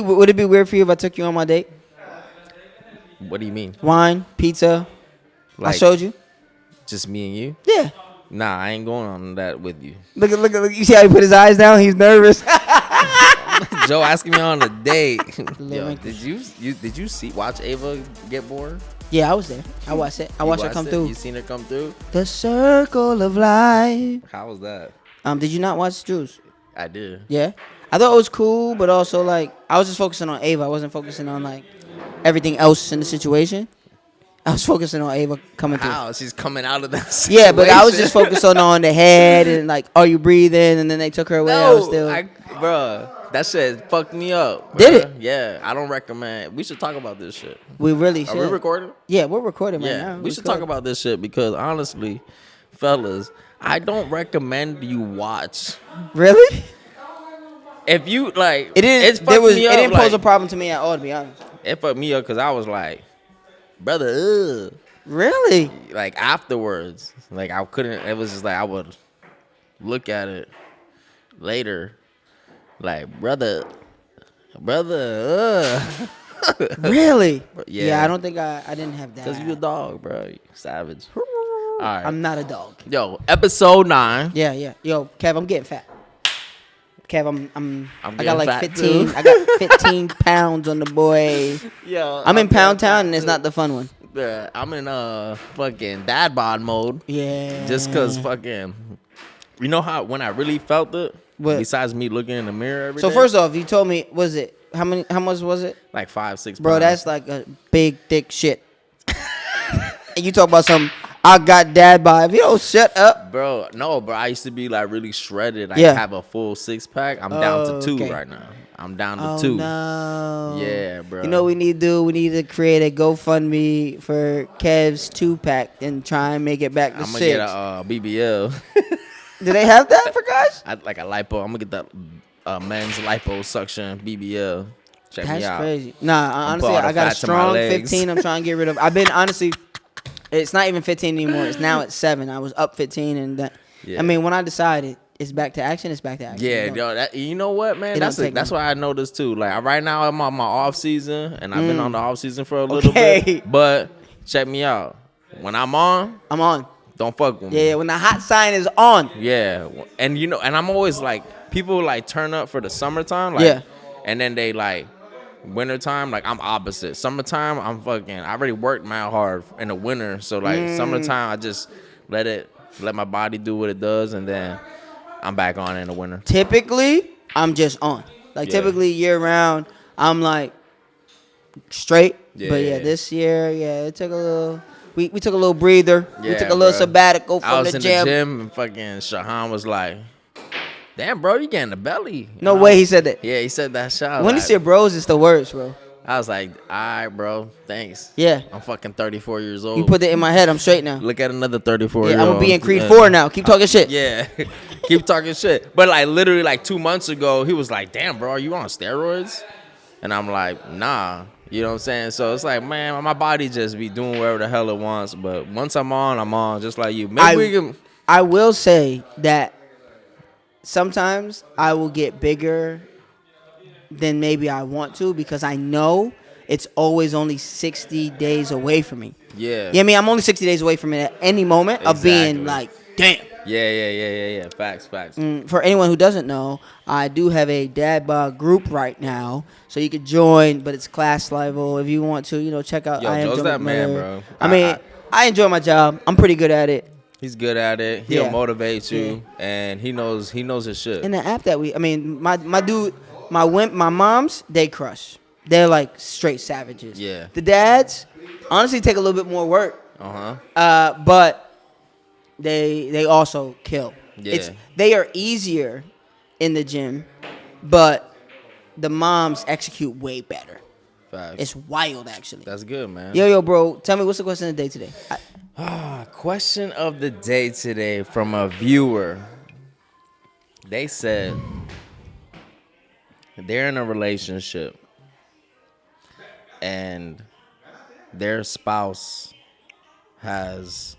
Would it be weird for you if I took you on my date? What do you mean? Wine, pizza. I Like showed you. just me and you? Yeah. Nah, I ain't going on that with you. Look. You see how he put his eyes down? He's nervous. Joe asking me on a date. Yo, wrinkles. did you watch Ava get born? Yeah, I was there. I watched it. I watched her come through. You seen her come through? The circle of life. How was that? Did you not watch Juice? I did. Yeah. I thought it was cool, but also like I was just focusing on Ava. I wasn't focusing on like everything else in the situation. I was focusing on Ava coming through. How? She's coming out of that situation. Yeah, but I was just focused on the head and like, are you breathing? And then they took her away. I was still. Bruh, that shit fucked me up. Bruh. Did it? Yeah, I don't recommend. We should talk about this shit. We really should. Are we recording? Yeah, we're recording right now. We should talk about this shit because honestly, fellas, I don't recommend you watch. Really? If you like, it is. It didn't pose a problem to me at all, to be honest. It fucked me up because I was like, brother, ugh. Really? Like afterwards, like I couldn't. It was just like I would look at it later, like brother. Really? Yeah. I don't think I didn't have that. Cause you a dog, bro. You savage. All right. I'm not a dog. Yo, episode 9. Yeah. Yo, Kev, I'm getting fat. Kev, I got like 15. Too. I got 15 pounds on the boy. Yo, I'm in Pound Town and it's not the fun one. Yeah, I'm in fucking dad bod mode. Yeah. Just cause fucking, you know how when I really felt it. What? Besides me looking in the mirror every so day? first off, you told me how much was it? Like 5-6 Bro, pounds. that's like a big thick shit. And you talk about some I got dad bod. If you don't shut up. Bro, no, bro. I used to be like really shredded. I Yeah. have a full 6-pack. I'm down to 2 okay. right now. I'm down to Oh 2. no. Yeah, bro. You know what we need to do? We need to create a GoFundMe for Kev's 2-pack and try and make it back to I'm 6. gonna get a BBL. Do they have that for guys? Like a lipo. I'm gonna get that men's liposuction BBL. Check me That's out. crazy. Nah, honestly, put all the I got a fat to my strong legs. 15. I'm trying to get rid of. I've been honestly, it's not even 15 anymore. It's now at 7. I was up 15, and that. Yeah. I mean, when I decided it's back to action, it's back to action. Yeah, You know? yo, you know what, man? It don't take That's long. what I noticed too. Like right now, I'm on my off season, and I've been on the off season for a little Okay. bit. But check me out. When I'm on, don't fuck with me. Yeah, when the hot sign is on. Yeah, and you know, and I'm always like, people like turn up for the summertime, like, Yeah. and then they like wintertime, like I'm opposite. Summertime, I already worked mad hard in the winter, so like summertime, I just let my body do what it does, and then I'm back on in the winter. Typically, I'm just on. Like typically year round, I'm like straight. Yeah. But yeah, this year, it took a little. We took a little breather. We Yeah, took a little bruh. sabbatical I from was the in gym. the gym, and fucking Shahan was like, "Damn, bro, you getting the belly." You No know? way he said that. Yeah, he said that shot. When you like, say bros, it's the worst, bro. I was like, "All right, bro, thanks." Yeah. I'm fucking 34 years old. You put that in my head. I'm straight now. Look at another 34 Yeah, year I'm old. gonna be in Creed 4 now. Keep talking shit. Yeah, keep talking shit. But like literally like 2 months ago, he was like, "Damn, bro, are you on steroids?" And I'm like, "Nah." You know what I'm saying? So it's like, man, my body just be doing whatever the hell it wants. But once I'm on, just like you. Maybe we can. I will say that sometimes I will get bigger than maybe I want to because I know it's always only 60 days away from me. Yeah. Yeah, I mean, I'm only 60 days away from it at any moment of being like, damn. Yeah. Facts. For anyone who doesn't know, I do have a dad bod group right now, so you could join, but it's class level. If you want to, check out. Yo, I am Joe's Joe that man, McMiller. bro. I mean, I enjoy my job. I'm pretty good at it. He's good at it. He'll Yeah. motivate you, and he knows his shit. And the app that my dude, my moms, they crush. They're like straight savages. Yeah. The dads, honestly, take a little bit more work. But they also kill. Yeah. They are easier in the gym, but the moms execute way better. Facts. It's wild, actually. That's good, man. Yo, bro, tell me what's the question of the day today? Question of the day today from a viewer. They said they're in a relationship and their spouse has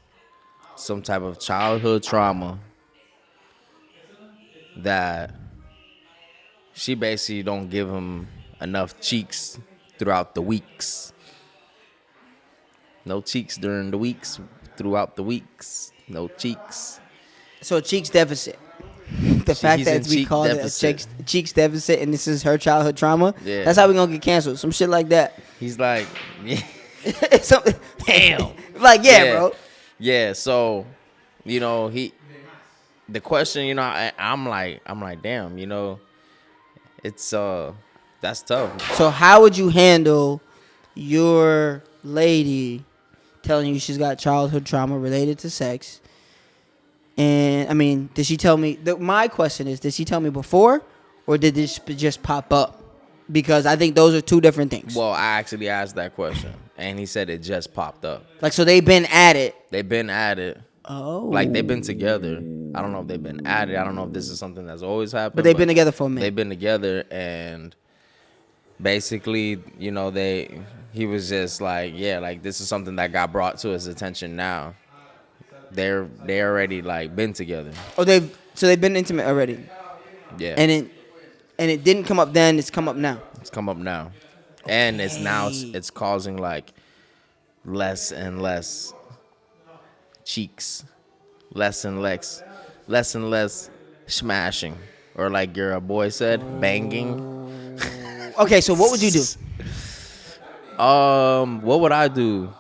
some type of childhood trauma that she basically don't give him enough cheeks throughout the weeks. No cheeks during the weeks. Throughout the weeks, no cheeks. So cheeks deficit. The fact He's in that we cheek called deficit. it a cheeks deficit and this is her childhood trauma. Yeah. That's how we gonna get canceled. Some shit like that. He's like, yeah. Something. Damn. Like bro. Yeah. So, the question, I'm like, damn, it's that's tough. So how would you handle your lady telling you she's got childhood trauma related to sex? And I mean, did she tell me? My question is, did she tell me before, or did this just pop up? Because I think those are two different things. Well, I actually asked that question, and he said it just popped up. Like, so they've been at it. They've been at it. Oh. Like, they've been together. I don't know if they've been at it. I don't know if this is something that's always happened. But they've been together for a minute. They've been together, and basically, he was just like, yeah, like, this is something that got brought to his attention now. They already, like, been together. Oh, they've been intimate already. Yeah. And it didn't come up then. It's come up now. It's come up now. Okay. And it's causing, like, less and less cheeks. Less and less smashing. Or like your boy said, banging. Okay, so what would you do? What would I do?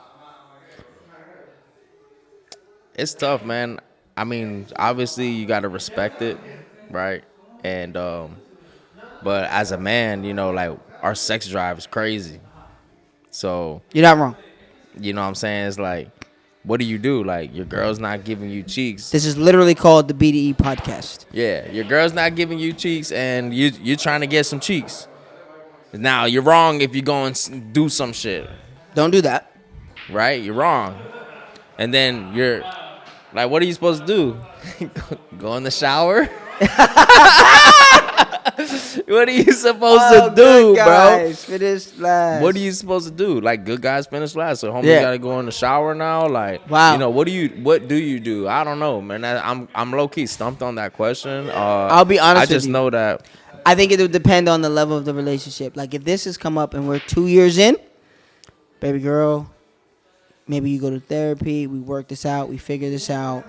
It's tough, man. I mean, obviously you gotta respect it, right? And but as a man, like our sex drive is crazy. So you're not wrong. You know what I'm saying? It's like, what do you do? Like, your girl's not giving you cheeks. This is literally called the BDE podcast. Yeah, your girl's not giving you cheeks, and you're trying to get some cheeks. Now, you're wrong if you go and do some shit. Don't do that. Right? You're wrong. And then you're like, what are you supposed to do? Go in the shower? What are you supposed to do, bro? Finish last. What are you supposed to do? Like, good guys finish last. So, homie, you gotta go in the shower now. Like, wow. What do you do? I don't know, man. I'm low key stumped on that question. I'll be honest with you. I just know that. I think it would depend on the level of the relationship. Like, if this has come up and we're 2 years in, baby girl, maybe you go to therapy. We work this out. We figure this out.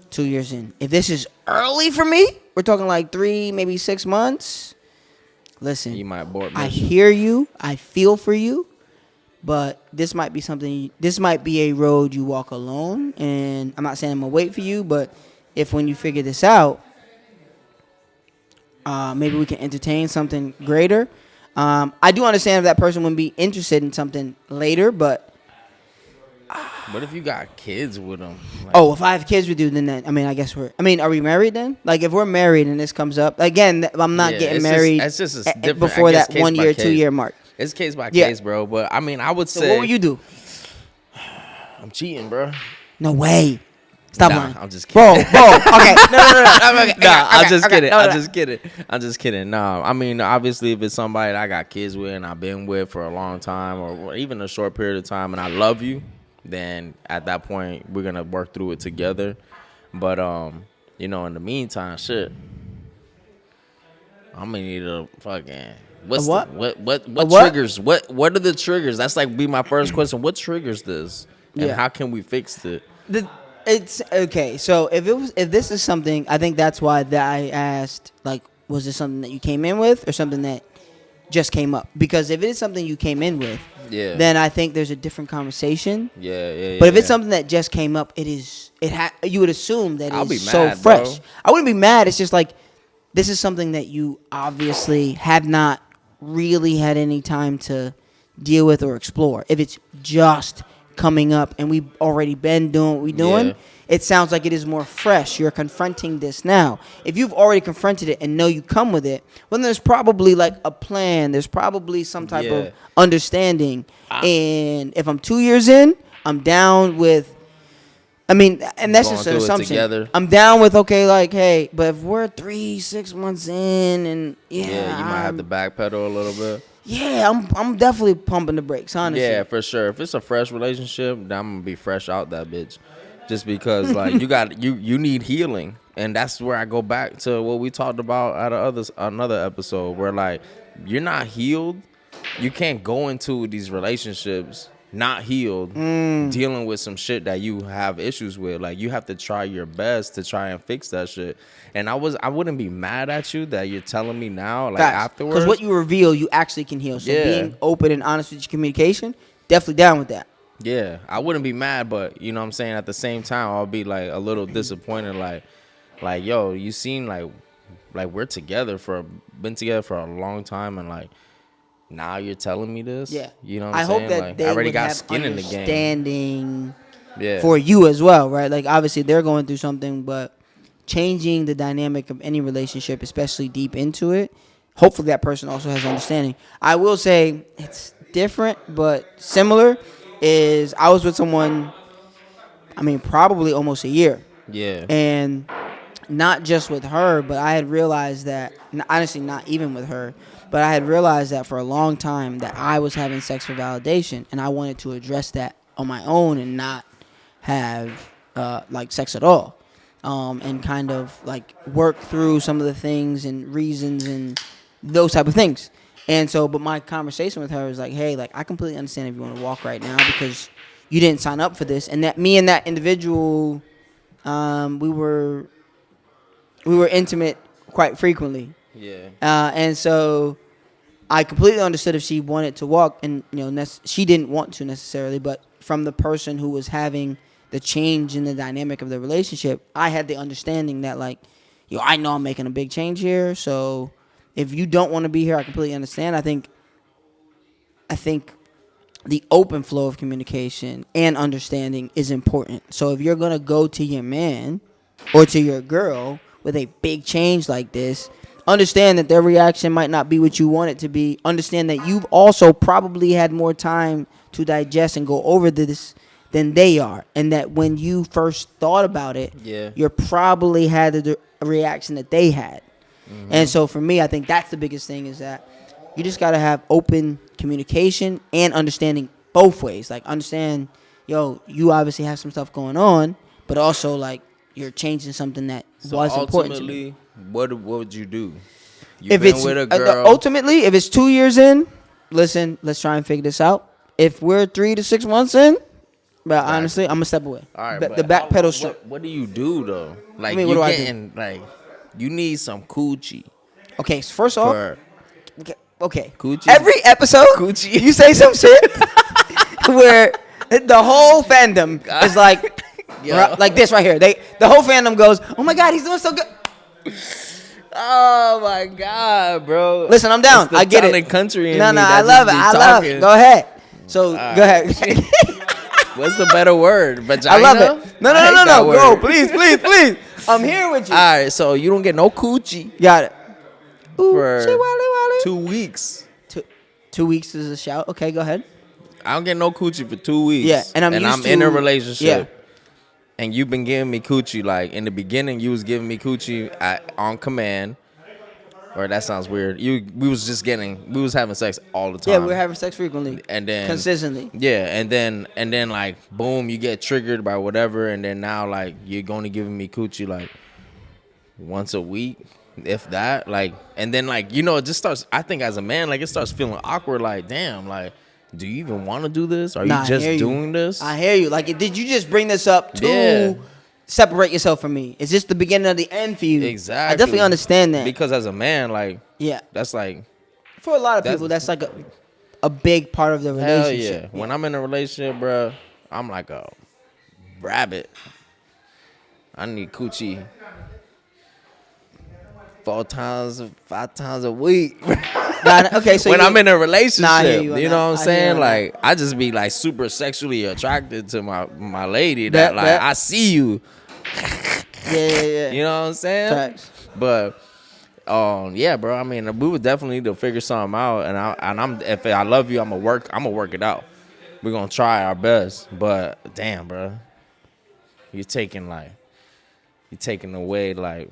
2 years in. If this is early for me, we're talking like 3, maybe 6 months. Listen, you might abort I hear you. I feel for you. But this might be something. This might be a road you walk alone. And I'm not saying I'm gonna wait for you, but if when you figure this out, maybe we can entertain something greater. I do understand if that person wouldn't be interested in something later, but. What if you got kids with them? Like, if I have kids with you, then I guess are we married then? Like, if we're married and this comes up, again, I'm not getting married it's just different, before that 1 year, 2 year mark. It's case by case, bro. But, I mean, I would say. So what would you do? I'm cheating, bro. No way. Stop lying. I'm just kidding. Bro. Okay. No. I'm just kidding. No, I mean, obviously, if it's somebody that I got kids with and I've been with for a long time or even a short period of time and I love you, then at that point, we're going to work through it together. But, in the meantime, shit, I'm going to need a fucking... What triggers? What are the triggers? That's like be my first question. What triggers this? And how can we fix it? It's okay. So if this is something, I think that's why that I asked, like, was this something that you came in with or something that just came up? Because if it is something you came in with, then I think there's a different conversation. But if it's something that just came up, you would assume that it's so fresh. Bro. I wouldn't be mad. It's just like, this is something that you obviously have not really had any time to deal with or explore. If it's just coming up and we've already been doing what we're doing, it sounds like it is more fresh. You're confronting this now. If you've already confronted it and know you come with it, well, there's probably like a plan. There's probably some type of understanding. And if I'm 2 years in, I'm down with, and that's just an assumption. I'm down with, okay, like, hey, but if we're 3-6 months in and you might have to backpedal a little bit. Yeah, I'm definitely pumping the brakes, honestly. Yeah, for sure. If it's a fresh relationship, then I'm gonna be fresh out that bitch. Just because like you need healing. And that's where I go back to what we talked about at another episode where like you're not healed, you can't go into these relationships not healed, dealing with some shit that you have issues with. Like, you have to try your best to try and fix that shit. And I wouldn't be mad at you that you're telling me now, like, afterwards. Because what you reveal, you actually can heal. So Yeah. being open and honest with your communication, definitely down with that. Yeah, I wouldn't be mad, but you know what I'm saying, at the same time, I'll be like a little disappointed, like yo, you seem like we're been together for a long time, and like now you're telling me this. Yeah. You know what I I'm hope saying? that Like, they I already would got have skin in the game. understanding Yeah. for you as well, right? Like, obviously they're going through something, but changing the dynamic of any relationship, especially deep into it, hopefully that person also has understanding. I will say it's different but similar. Is I was with someone, I mean, probably almost a year, Yeah. and not just with her, but I had realized that, honestly, not even with her, but I had realized that for a long time that I was having sex for validation, and I wanted to address that on my own and not have like sex at all, and kind of like work through some of the things and reasons and those type of things. And so, but my conversation with her was like, hey, like, I completely understand if you want to walk right now because you didn't sign up for this, and that me and that individual, we were intimate quite frequently. Yeah. And so I completely understood if she wanted to walk, and she didn't want to necessarily, but from the person who was having the change in the dynamic of the relationship, I had the understanding that, like, I know I'm making a big change here, so if you don't want to be here, I completely understand. I think the open flow of communication and understanding is important. So if you're going to go to your man or to your girl with a big change like this, understand that their reaction might not be what you want it to be. Understand that you've also probably had more time to digest and go over this than they are. And that when you first thought about it, Yeah. you probably had the reaction that they had. And so for me, I think that's the biggest thing, is that you just got to have open communication and understanding both ways. Like, understand, you obviously have some stuff going on, but also, like, you're changing something that So was important to me. ultimately, what would you do? You If been it's with a girl. ultimately, if it's 2 years in, listen, let's try and figure this out. If we're 3 to 6 months in, but honestly, I'm gonna step away. All right, The but back pedal stroke. what do you do though? Like, mean, what you do I do? getting like, you need some coochie Okay, so first off, for okay. Coochie? Every episode, Coochie. you say some shit where the whole fandom is like, Yo. like this right here. The whole fandom goes, "Oh my God, he's doing so good." Oh my God, bro! Listen, I'm down. It's the I get town it. and country in No, me no, that I love it. just be I love it. talking. Go ahead. So All go ahead. What's the better word? Vagina? I love it. No, I no, hate no, no, that no. Go, word. please, please, please. I'm here with you. All right, so you don't get no coochie Got it. Ooh, for say wally, wally. 2 weeks. 2 weeks is a shout. Okay, go ahead. I don't get no coochie for 2 weeks. Yeah, and I'm used in a to- relationship. yeah. And you've been giving me coochie. Like, in the beginning, you was giving me coochie on command. Or that sounds weird. We was having sex all the time. Yeah, we're having sex frequently. And then consistently. Yeah, and then like, boom, you get triggered by whatever, and then now, like, you're only giving me coochie like once a week, if that. Like, and then, like, it just starts, I think as a man, like, it starts feeling awkward. Like, damn, like, do you even want to do this? Are Nah, you just I hear you. doing this? I hear you. Like, did you just bring this up to Yeah. separate yourself from me? Is this the beginning of the end for you? Exactly. I definitely understand that. Because as a man, like, Yeah. that's like, For a lot of That's- people, that's like a big part of the hell relationship. yeah. When I'm in a relationship, bro, I'm like a rabbit. I need coochie 5 times a week. Okay, so when I'm in a relationship, Nah, I hear you on you that. know what I'm I hear you saying? on Like, I just be like super sexually attracted to my lady. Bet, That like, bet. I see you. Yeah. You know what I'm saying? Facts. But yeah, bro. I mean, we would definitely need to figure something out. And I'm if I love you, I'm gonna work it out. We're gonna try our best. But damn, bro, you're taking away like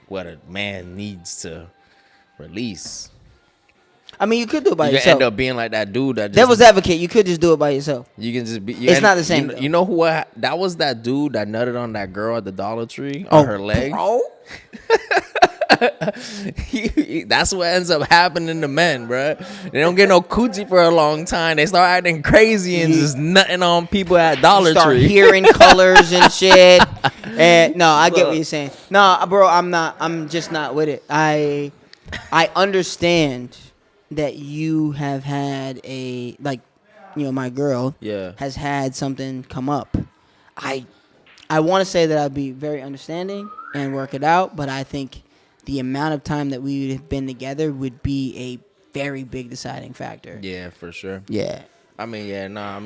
what a man needs to release. I mean, you could do it by You can yourself. end up being like that dude that just, Devil's advocate, you could just do it by yourself. you can just be. It's not the same, You know who? That was that dude that nutted on that girl at the Dollar Tree Oh, on her leg. bro. That's what ends up happening to men, bro. They don't get no coochie for a long time. They start acting crazy and just nutting on people at Dollar Start Tree. hearing colors and shit. And no, I get what you're saying. No, bro, I'm just not with it. I understand that you have had my girl Yeah. has had something come up. I want to say that I'd be very understanding and work it out, but I think the amount of time that we would have been together would be a very big deciding factor. Yeah, for sure. Yeah. I mean,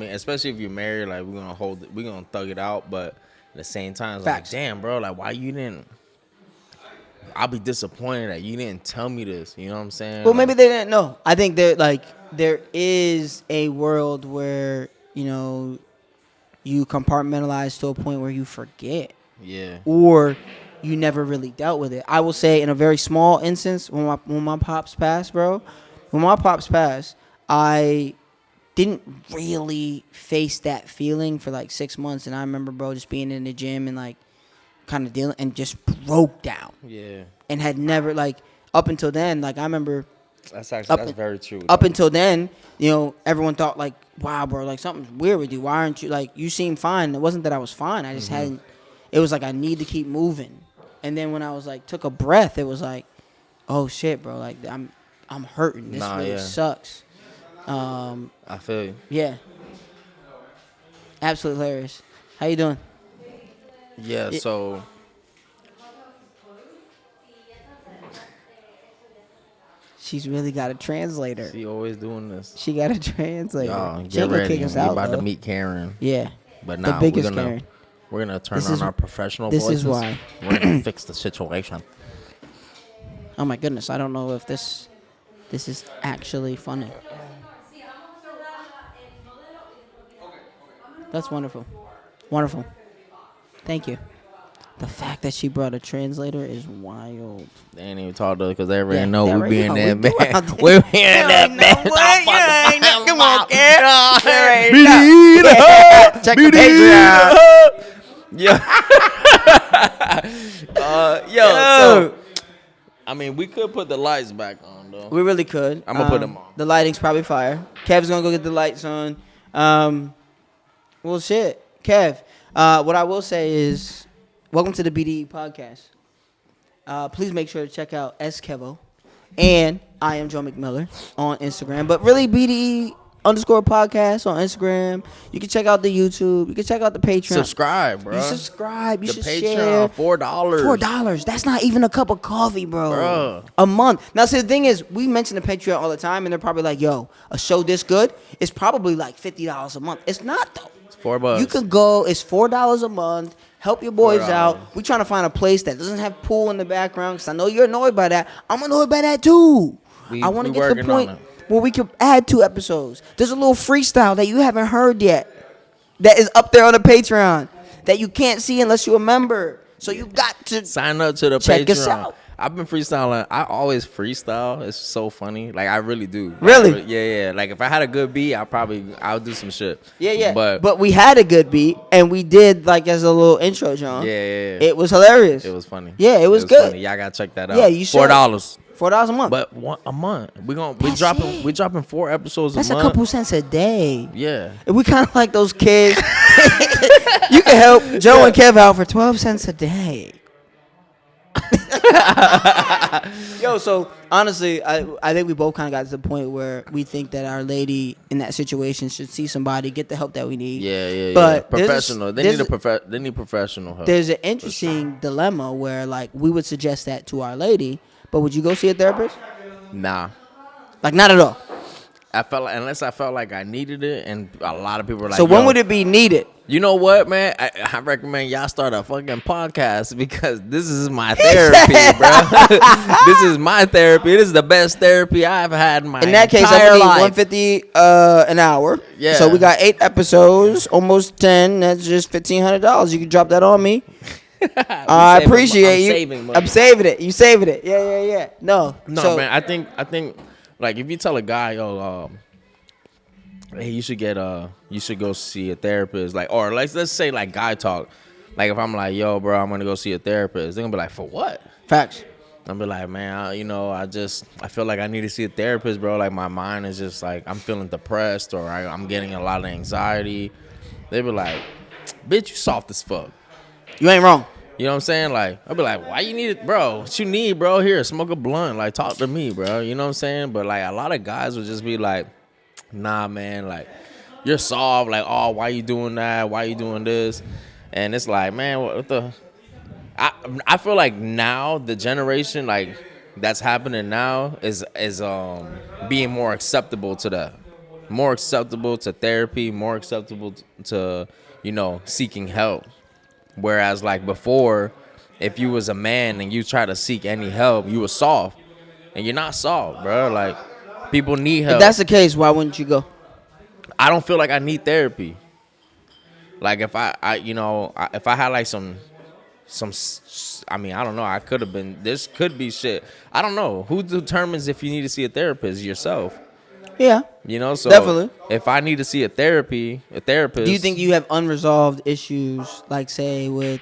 especially if you're married, like we're gonna thug it out, but at the same time, it's like, Facts. damn, bro, like why you didn't? I'll be disappointed that you didn't tell me this. You know what I'm saying? Well, maybe they didn't know. I think there is a world where, you compartmentalize to a point where you forget. Yeah. Or you never really dealt with it. I will say in a very small instance, when my pops passed, bro, I didn't really face that feeling for like 6 months. And I remember, bro, just being in the gym and like kind of dealing and just broke down. Yeah. And had never up until then, like I remember That's very true. up until then, everyone thought like, wow, bro, like something's weird with you. Why aren't you you seem fine? It wasn't that I was fine. I just hadn't. It was like I need to keep moving. And then when I was like took a breath, it was like, oh shit, bro, like I'm hurting. This really sucks. I feel you. Yeah. Absolutely hilarious. How you doing? Yeah. So. She's really got a translator. She always doing this. She got a translator. Y'all, She get ain't gonna ready. kick us We out, about though. to meet Karen. Yeah. But The nah, biggest Karen. we're gonna turn This on is- our professional this voices. is why. We're gonna fix the situation. Oh my goodness, I don't know if this is actually funny. That's wonderful. Wonderful. Thank you. The fact that she brought a translator is wild. They ain't even talk to us because they already Yeah, know they we already be in know that we do band. out there. We be in that band. Come on, Kev. Check the Patreon. Yo, so I mean, we could put the lights back on though. We really could. I'ma put them on. The lighting's probably fire. Kev's gonna go get the lights on. Well, shit, Kev. What I will say is, welcome to the BDE podcast. Please make sure to check out Kevo, and I am Joe McMiller on Instagram. But really, BDE _podcast on Instagram. You can check out the YouTube. You can check out the Patreon. Subscribe, bro. You subscribe. You The should Patreon, share. $4. $4. That's not even a cup of coffee, bro. Bruh. A month. Now, see, the thing is, we mention the Patreon all the time, and they're probably like, yo, a show this good, it's probably like $50 a month. It's not, though. It's $4. You could go, it's $4 a month. Help your boys $4. out. We're trying to find a place that doesn't have pool in the background, because I know you're annoyed by that. I'm annoyed by that, too. I want to we get to the working point on it. where we can add 2 episodes. There's a little freestyle that you haven't heard yet that is up there on the Patreon that you can't see unless you're a member. So you got to Sign up to the check Patreon. us out. I've been freestyling. I always freestyle. It's so funny. Like I really do. Really? Yeah. Like if I had a good beat, I'll do some shit. Yeah. But we had a good beat, and we did like as a little intro, John. yeah. It was hilarious. It was funny. Yeah, it was good. Funny. Y'all gotta check that out. Yeah, you should. $4. $4 a month. But a month. We That's dropping it. we dropping 4 episodes That's a a month. couple cents a day. Yeah. And we kind of like those kids. You can help Joe and Kev out for 12 cents a day. Yo, so honestly, I think we both kind of got to the point where we think that our lady in that situation should see somebody, get the help that we need. Yeah. But there's a- professional. They need professional help. There's an interesting dilemma where, like, we would suggest that to our lady, but would you go see a therapist? Nah. Like, not at all. Unless I felt like I needed it, and a lot of people were like, So when yo, would it be needed? You know what, man? I recommend y'all start a fucking podcast because this is my therapy, bro. This is my therapy. This is the best therapy I've had in my In that case, entire I need life. $150 an hour. Yeah. So we got 8 episodes, almost 10. That's just $1,500. You can drop that on me. I appreciate you. I'm saving it. You saving it. Yeah. No, No, man. I think like if you tell a guy, yo, hey, you should go see a therapist, like, or like let's say like guy talk, like if I'm like, yo, bro, I'm gonna go see a therapist, they're gonna be like, for what? Facts. I'll be like, man, I feel like I need to see a therapist, bro. Like my mind is just like I'm feeling depressed or I'm getting a lot of anxiety. They be like, bitch, you soft as fuck. You ain't wrong. You know what I'm saying? Like, I'll be like, why you need it, bro? What you need, bro? Here, smoke a blunt. Like, talk to me, bro. You know what I'm saying? But like, a lot of guys would just be like, nah, man. Like, you're soft. Like, oh, why you doing that? Why you doing this? And it's like, man, what the? I feel like now the generation like that's happening now is being more acceptable to that, more acceptable to therapy, more acceptable to seeking help. Whereas like before, if you was a man and you try to seek any help, you was soft, and you're not soft, bro. Like people need If help. that's the case, why wouldn't you go? I don't feel like I need therapy. Like if if I had like I mean, I don't know. I could have been. This could be shit. I don't know. Who determines if you need to see a therapist? Yourself. Yeah, So definitely. if I need to see a therapist. Do you think you have unresolved issues, like say with?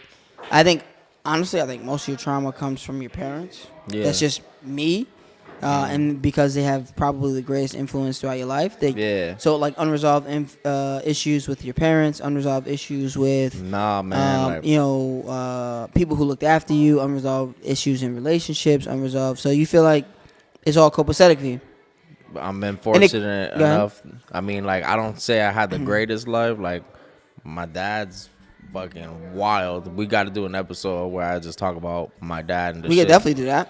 I think honestly, I think most of your trauma comes from your parents. Yeah. That's just me, and because they have probably the greatest influence throughout your life. Yeah. So like unresolved issues with your parents, unresolved issues with Nah, man. people who looked after you, unresolved issues in relationships, unresolved. So you feel like it's all copacetic for you. I'm been fortunate Go ahead. enough. I mean, like I don't say I had the greatest life. Like my dad's fucking wild. We got to do an episode where I just talk about my dad and the We shit. could definitely do that.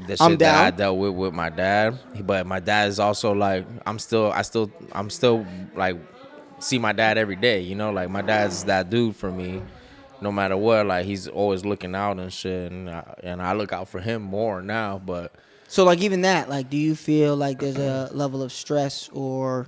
The I'm shit that I down. dealt with my dad. But my dad is also like I'm still like see my dad every day. Like my dad's that dude for me. No matter what, like he's always looking out and shit, and I look out for him more now. But So like even that, like, do you feel like there's a level of stress or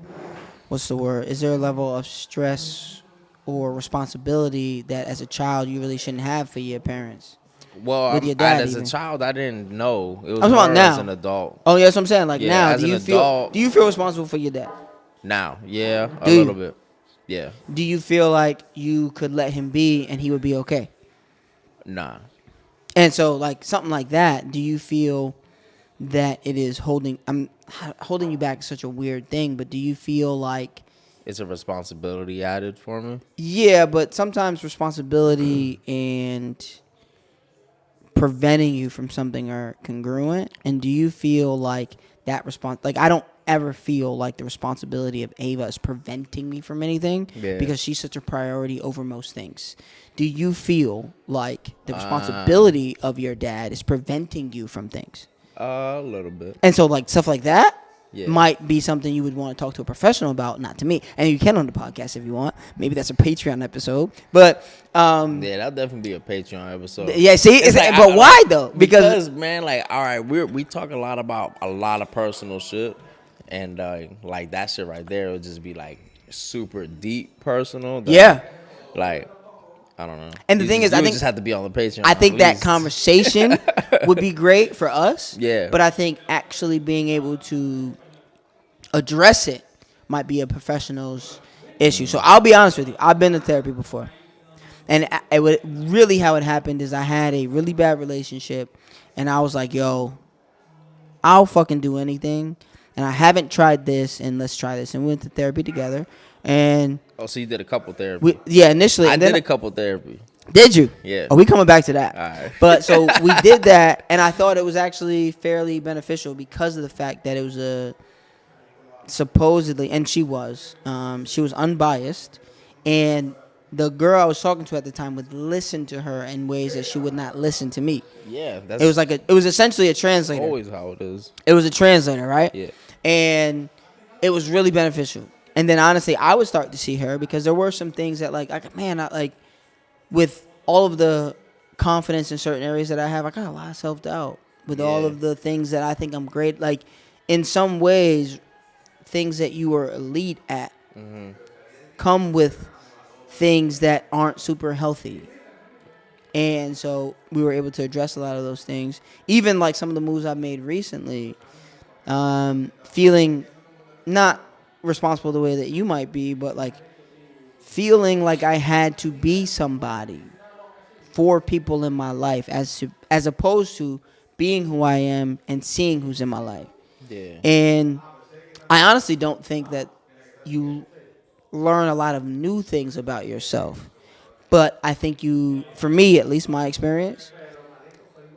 what's the word? Is there a level of stress or responsibility that as a child you really shouldn't have for your parents? well, With your dad as a even. child, I didn't know. It was I'm talking more about now. as an adult. Oh yeah, that's what I'm saying. Like Yeah, now, as do an you adult- feel responsible for your dad? Now, yeah, a Do you? little bit. Yeah, Do you feel like you could let him be and he would be okay? nah. And so like something like that, do you feel that it is holding you back is such a weird thing, but do you feel like It's a responsibility added for me. yeah, but sometimes responsibility and preventing you from something are congruent? And do you feel like that like I don't ever feel like the responsibility of Ava is preventing me from anything Yeah. because she's such a priority over most things. Do you feel like the responsibility of your dad is preventing you from things? A little bit. And so like stuff like that Yeah. might be something you would want to talk to a professional about, not to me. And you can on the podcast if you want. Maybe that's a Patreon episode. But Yeah, that'll definitely be a Patreon episode. yeah, see, It's like, but why though? Because man, like, all right, we talk a lot about a lot of personal shit, and like that shit right there would just be like super deep personal. Yeah. Like, I don't know. And the thing is, you I would think just have to be on the Patreon. I think at that least. conversation would be great for us. Yeah. But I think actually being able to address it might be a professional's issue. So I'll be honest with you. I've been to therapy before. And it would really how it happened is I had a really bad relationship and I was like, yo, I'll fucking do anything. And I haven't tried this and let's try this. And we went to therapy together. And Oh, so you did a couple therapy. initially. I and then did a couple therapy. Did you? Yeah. Are we coming back to that? All right. But so we did that, and I thought it was actually fairly beneficial because of the fact that it was a supposedly, and she was unbiased, and the girl I was talking to at the time would listen to her in ways that she would not listen to me. Yeah, that's It was essentially a translator. always how it is. It was a translator, right? Yeah. And it was really beneficial. And then honestly, I would start to see her because there were some things that with all of the confidence in certain areas that I have, I got a lot of self-doubt with all Yeah. of the things that I think I'm great. Like in some ways, things that you are elite at come with things that aren't super healthy. And so we were able to address a lot of those things. Even like some of the moves I've made recently, feeling not responsible the way that you might be, but like feeling like I had to be somebody for people in my life as opposed to being who I am and seeing who's in my life. Yeah. And I honestly don't think that you learn a lot of new things about yourself. But I think for me at least, my experience,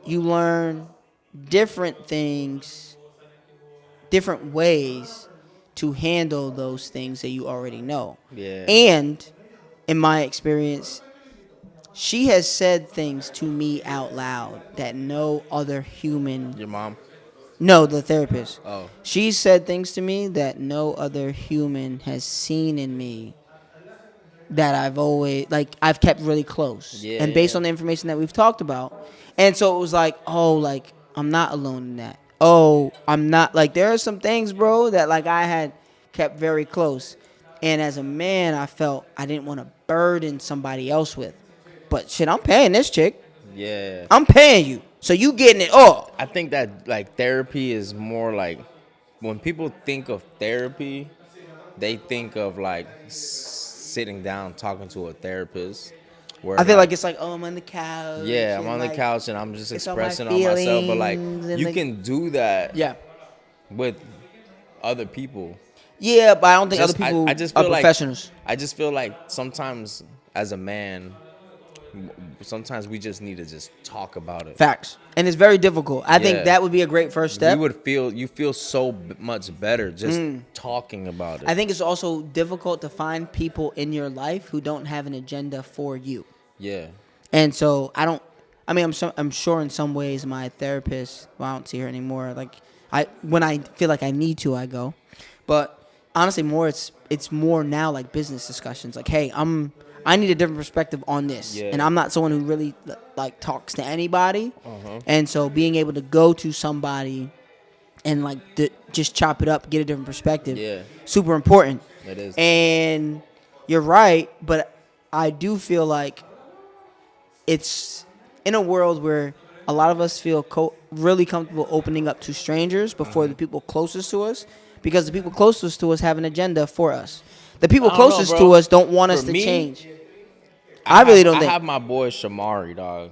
you learn different things, different ways to handle those things that you already know. Yeah. And in my experience, she has said things to me out loud that no other human, Your mom? no, the therapist. Oh. She said things to me that no other human has seen in me that I've kept really close. Yeah, And based yeah. on the information that we've talked about. And so it was like, oh, like, I'm not alone in that. Oh, I'm not, like, there are some things, bro, that, like, I had kept very close. And as a man, I felt I didn't want to burden somebody else with. But shit, I'm paying this chick. Yeah. I'm paying you. So you getting it all. I think that like therapy is more like when people think of therapy, they think of like sitting down talking to a therapist. Where I feel like like it's like, oh, I'm on the couch. yeah, I'm and, on the like, couch and I'm just it's all my expressing on myself. But like feelings and, you like, can do that yeah. with other people. Yeah, but I don't think other Just people I just are feel like professionals. I just feel like sometimes as a man, sometimes we just need to just talk about it. Facts. And it's very difficult. I think Yeah. that would be a great first step. You feel so much better just talking about it. I think it's also difficult to find people in your life who don't have an agenda for you. Yeah. And so I'm sure in some ways my therapist, well, I don't see her anymore. Like when I feel like I need to, I go. But honestly, it's more now like business discussions. Like, hey, I need a different perspective on this, Yeah. and I'm not someone who really like talks to anybody. Uh-huh. And so being able to go to somebody and like just chop it up, get a different perspective, Yeah. super important. It is. And you're right, but I do feel like it's in a world where a lot of us feel really comfortable opening up to strangers before the people closest to us, because the people closest to us have an agenda for us. The people I don't know, closest bro. to us don't want us For to me, change. I really don't I think. have my boy Shamari, dog.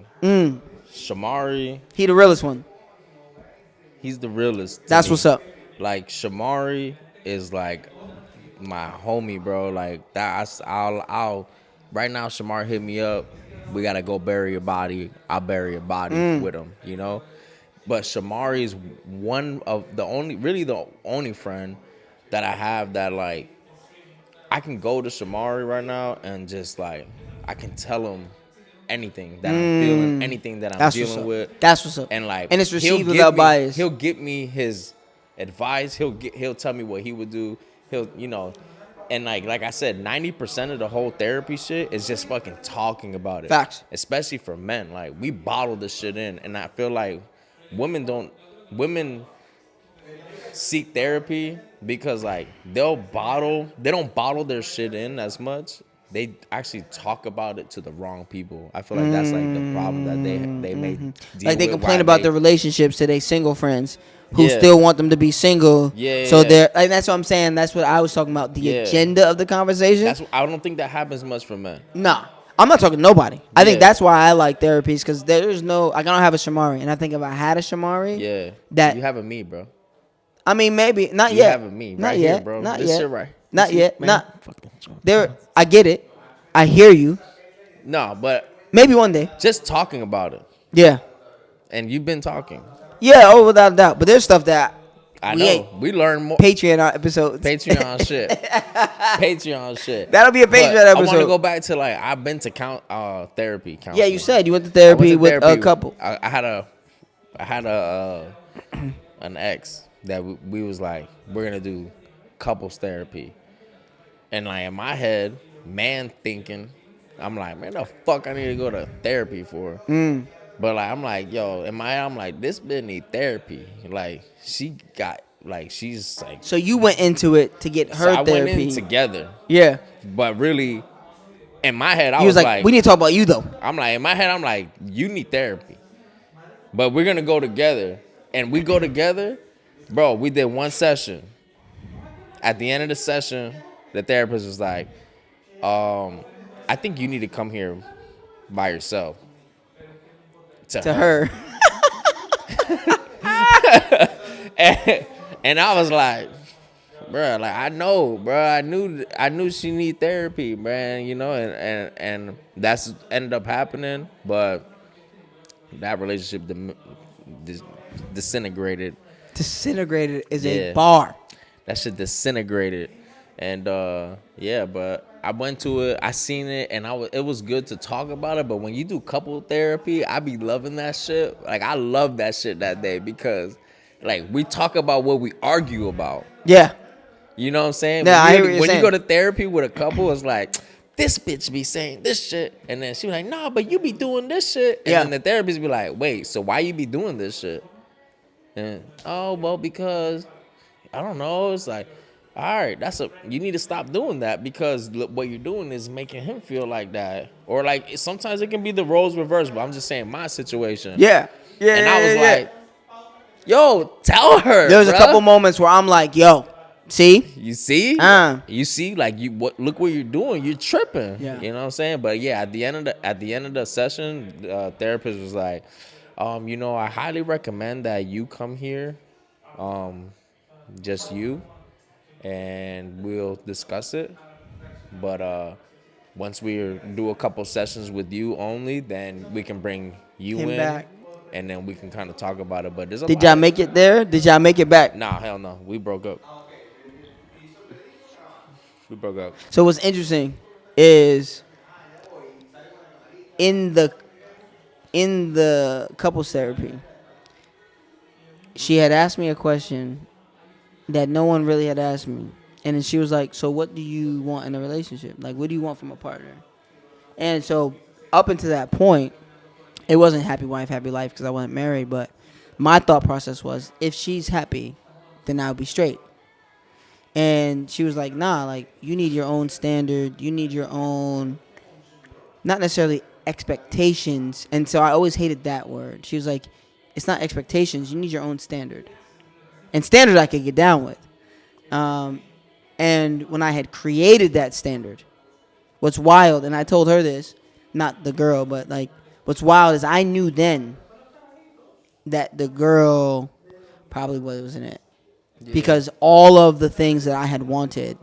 Shamari, He the realest one. he's the realest. To That's me. what's up. Like Shamari is like my homie, bro. Like that. I'll. Right now, Shamari hit me up. We gotta go bury a body. I'll bury a body with him. You know. But Shamari is one of the only friend that I have that like I can go to Shamari right now and just like I can tell him anything that I'm feeling, anything that I'm That's what's dealing up. with. That's what's up. And like And it's he'll received give without bias. He'll give me his advice. He'll tell me what he would do. He'll and like I said, 90% of the whole therapy shit is just fucking talking about it. Facts. Especially for men. Like we bottle this shit in, and I feel like women seek therapy because like they don't bottle their shit in as much. They actually talk about it to the wrong people. I feel like that's like the problem that they may deal Like they with, complain why about they- their relationships to their single friends who Yeah. still want them to be single. Yeah, So yeah. they're like, that's what I'm saying. That's what I was talking about. The Yeah. agenda of the conversation. I don't think that happens much for men. Nah, I'm not talking to nobody. I think Yeah. that's why I like therapies, because there's no, like, I don't have a Shamari, and I think if I had a Shamari, Yeah, that you having me, bro. I mean, maybe not You yet. having me Not right yet, here, bro. Not This yet. shit right. Not See, yet. man, Not fucking joke. there. I get it. I hear you. No, but Maybe one day. just talking about it, Yeah. and you've been talking. Yeah. Oh, without a doubt. But there's stuff that I we know ain't. we learn more. Patreon episodes. Patreon shit. Patreon shit. That'll be a But Patreon I want episode. to go back to like I've been to therapy. Counseling. Yeah, you said you went to I went therapy to with a therapy. couple. I had an ex that we was like we're gonna do couples therapy, and like in my head, man thinking, I'm like, man, the fuck I need to go to therapy for. But like I'm like, yo, in my head, I'm like, this bitch need therapy. Like she's like. So you went into it to get her So I therapy. went in together, Yeah. but really, in my head, I He was like, like, we need to talk about you though. I'm like, in my head, I'm like, you need therapy, but we're gonna go together, and we go together, bro. We did one session. At the end of the session, the therapist was like, I think you need to come here by yourself. To her. and, and I was like, bruh, like I know, bruh, I knew she need therapy, bruh, you know, and that's ended up happening, but that relationship dis- disintegrated. Disintegrated is a Yeah, bar. that shit disintegrated, and yeah, but I went to it, I seen it, and it was good to talk about it. But when you do couple therapy, I be loving that shit. Like I love that shit that day because, like, we talk about what we argue about. Yeah. You know what I'm saying? Yeah, I hear what you're When you saying. go to therapy with a couple, it's like, this bitch be saying this shit. And then she be like, nah, but you be doing this shit. And Yeah. then the therapist be like, wait, so why you be doing this shit? And, oh, well, because, I don't know. It's like, all right, you need to stop doing that because what you're doing is making him feel like that. Or like, sometimes it can be the roles reversed, but I'm just saying my situation. Yeah. Yeah. And Yeah, I was yeah, yeah. like, yo, tell her, There was a couple bruh. moments where I'm like, yo, see? You see, Uh. like look what you're doing. You're tripping. Yeah. You know what I'm saying? But yeah, at the end of the session, the therapist was like, you know, I highly recommend that you come here, just you, and we'll discuss it. But once we do a couple sessions with you only, then we can bring you Him in, back. and then we can kind of talk about it. But there's a Did lot. y'all make it there? Did y'all make it back? Nah, hell no. We broke up. We broke up. So what's interesting is in the couples therapy, she had asked me a question that no one really had asked me. And then she was like, so what do you want in a relationship? Like, what do you want from a partner? And so up until that point, it wasn't happy wife, happy life because I wasn't married. But my thought process was, if she's happy, then I'll be straight. And she was like, nah, like, you need your own standard. You need your own, not necessarily expectations. And so I always hated that word. She was like, it's not expectations. You need your own standard. And standard I could get down with. And when I had created that standard, what's wild, and I told her this, not the girl, but like, what's wild is I knew then that the girl probably wasn't it. Yeah. Because all of the things that I had wanted,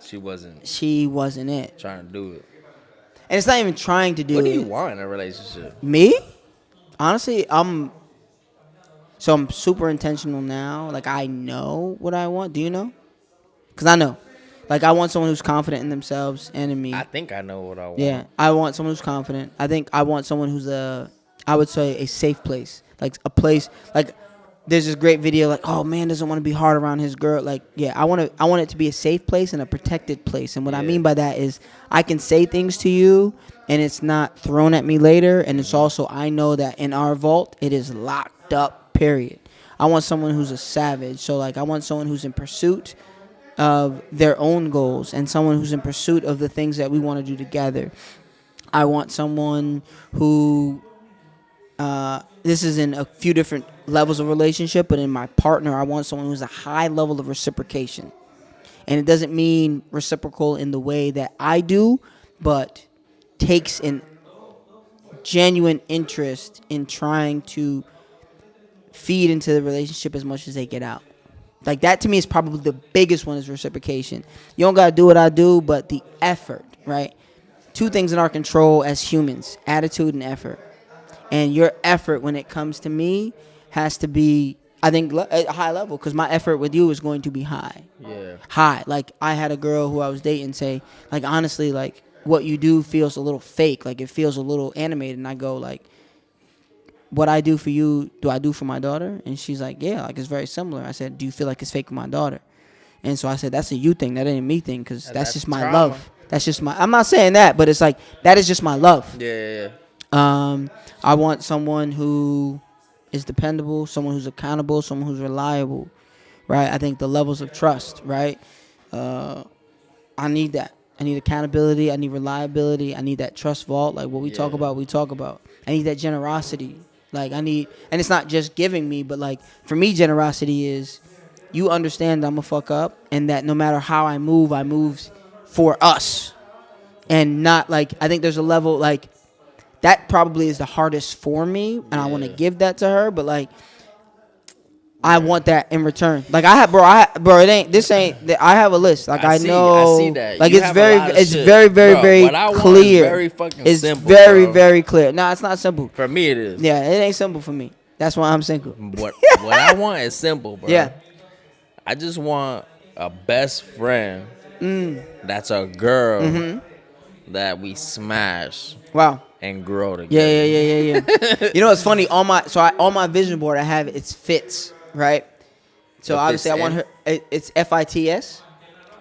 She wasn't it. trying to do it. And it's not even trying to do it. What do you want in a relationship? Me? Honestly, I'm super intentional now. Like, I know what I want. Do you know? Because I know. Like, I want someone who's confident in themselves and in me. I think I know what I want. Yeah, I want someone who's confident. I think I want someone who's I would say a safe place. Like, a place, like, there's this great video, like, oh, man doesn't want to be hard around his girl. Like, yeah, I want it to be a safe place and a protected place. And what I mean by that is I can say things to you and it's not thrown at me later. And it's also, I know that in our vault, it is locked up, period. I want someone who's a savage. So, like, I want someone who's in pursuit of their own goals and someone who's in pursuit of the things that we want to do together. I want someone who, this is in a few different levels of relationship, but in my partner, I want someone who's a high level of reciprocation. And it doesn't mean reciprocal in the way that I do, but takes an genuine interest in trying to feed into the relationship as much as they get out. Like, that to me is probably the biggest one, is reciprocation. You don't got to do what I do, but the effort, right? Two things in our control as humans, attitude and effort. And your effort when it comes to me has to be, I think, at a high level, because my effort with you is going to be high. Yeah. High. Like, I had a girl who I was dating say, like, honestly, like, what you do feels a little fake. Like, it feels a little animated. And I go, like, what I do for you, do I do for my daughter? And she's like, yeah, like, it's very similar. I said, do you feel like it's fake with my daughter? And so I said, that's a you thing. That ain't a me thing, because that's just my trauma. love. That's just my, I'm not saying that, but it's like, that is just my love. Yeah. I want someone who is dependable, someone who's accountable, someone who's reliable, right? I think the levels of trust, right? I need that. I need accountability. I need reliability. I need that trust vault. Like, what we talk about, we talk about. I need that generosity. Like, I need, and it's not just giving me, but, like, for me, generosity is you understand I'm a fuck up, and that no matter how I move for us. And not, like, I think there's a level, like, that probably is the hardest for me, and I want to Yeah. give that to her. But like, I want that in return. Like bro, it ain't. This ain't. I have a list. Like I I see know. that. Like You have a lot of it's shit. very, very, Bro, very what I want is clear. very fucking It's simple, very, bro. very clear. Nah, it's not simple. For me, it is. Yeah, it ain't simple for me. That's why I'm single. What I want is simple, bro. Yeah. I just want a best friend Mm. that's a girl Mm-hmm. that we smash Wow. and grow together. Yeah. You know what's funny? On my vision board, I have it's fits, right? So What obviously, I fits want in? her. It's FITS,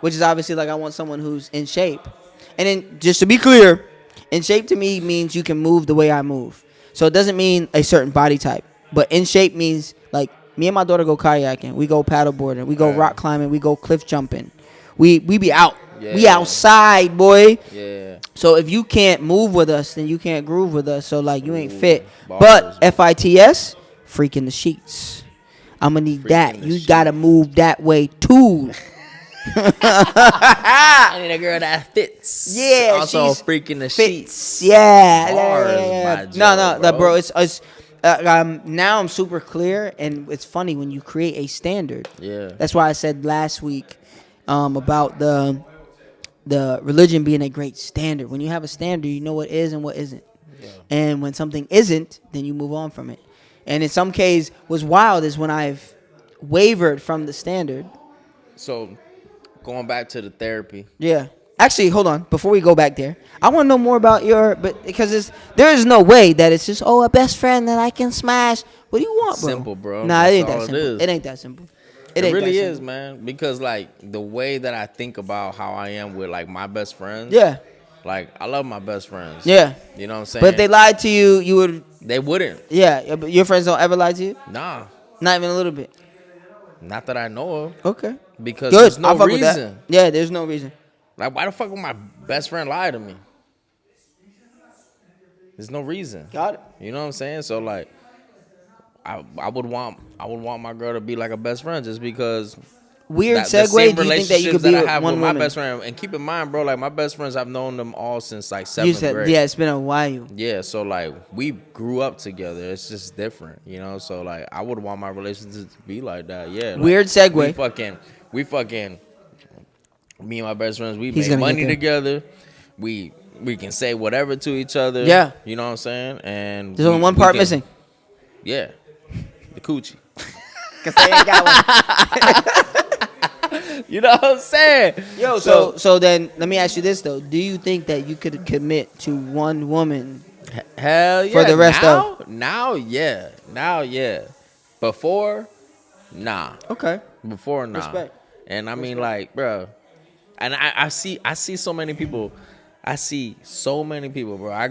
which is obviously like I want someone who's in shape. And then just to be clear, in shape to me means you can move the way I move. So it doesn't mean a certain body type, but in shape means like me and my daughter go kayaking, we go paddleboarding, we go rock climbing, we go cliff jumping. We be out. We Yeah. outside, boy. Yeah. So if you can't move with us, then you can't groove with us. So like you ain't Ooh, fit. bars. But FITS, freaking the sheets. I'm gonna need that. Freaking the You sheets. gotta move that way too. I need a girl that fits. Yeah, Also she's freaking the fits. sheets. Yeah. Bars, Yeah. my No, Joe, bro. bro. It's now I'm super clear, and it's funny when you create a standard. Yeah. That's why I said last week about the religion being a great standard. When you have a standard, you know what is and what isn't. Yeah. And when something isn't, then you move on from it. And in some cases, what's wild is when I've wavered from the standard. So, going back to the therapy. Yeah. Actually, hold on. Before we go back there, I want to know more about but because there is no way that it's just a best friend that I can smash. What do you want, bro? Simple, bro. Nah, That's it ain't that all it simple. is. It ain't that simple. It ain't really that is, simple. man. Because like the way that I think about how I am with like my best friends. Yeah. Like I love my best friends. Yeah. You know what I'm saying? But if they lied to you, you would. They wouldn't. Yeah. But your friends don't ever lie to you. Nah. Not even a little bit. Not that I know of. Okay. Because Good. there's no I'll fuck with that. reason. Yeah. There's no reason. Like why the fuck would my best friend lie to me? There's no reason. Got it. You know what I'm saying? So like I would want my girl to be like a best friend just because Weird the segue. same Do you think that you relationships could be that I with have one with my woman? best friend. And keep in mind, bro, like my best friends, I've known them all since like You seventh said, grade. yeah, it's been a while. Yeah, so like we grew up together. It's just different, you know. So like I would want my relationship to be like that. Yeah. Like, Weird segue. We fucking. Me and my best friends, we He's make gonna get money there. together. We can say whatever to each other. Yeah. You know what I'm saying? And There's only one part missing. Yeah. The coochie. Cause they ain't got one. You know what I'm saying? Yo, so then let me ask you this though: do you think that you could commit to one woman? Hell yeah. For the rest now, yeah. Before, nah. Okay. Before, nah. Respect. And I mean, like, bro, and I see so many people. I see so many people, bro. I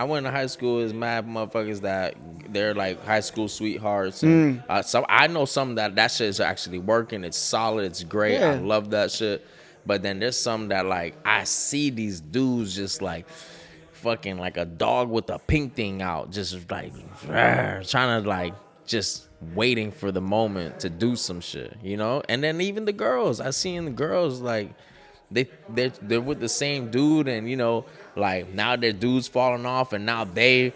went to high school as mad motherfuckers that they're like high school sweethearts. And, so I know some that shit is actually working. It's solid. It's great. Yeah. I love that shit. But then there's some that like I see these dudes just like fucking like a dog with a pink thing out, just like trying to like just waiting for the moment to do some shit, you know? And then even the girls, I seen the girls like they're with the same dude, and you know, like now their dude's falling off, and now they're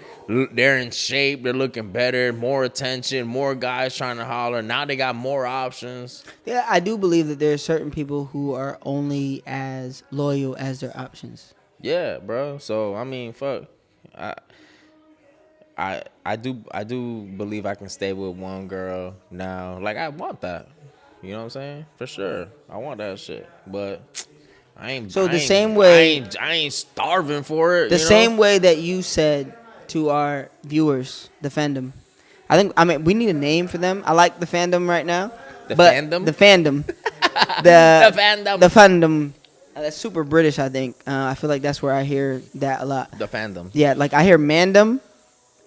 in shape, they're looking better, more attention, more guys trying to holler. Now they got more options. Yeah, I do believe that there are certain people who are only as loyal as their options. Yeah, bro. So I mean, fuck. I do believe I can stay with one girl now. Like I want that. You know what I'm saying? For sure. I want that shit. But I ain't same way I ain't starving for it. the you know? same way that you said to our viewers, the fandom. I mean we need a name for them. I like the fandom right now. The but fandom? The fandom. The fandom. The fandom. That's super British, I think. I feel like that's where I hear that a lot. The fandom. Yeah, like I hear mandem.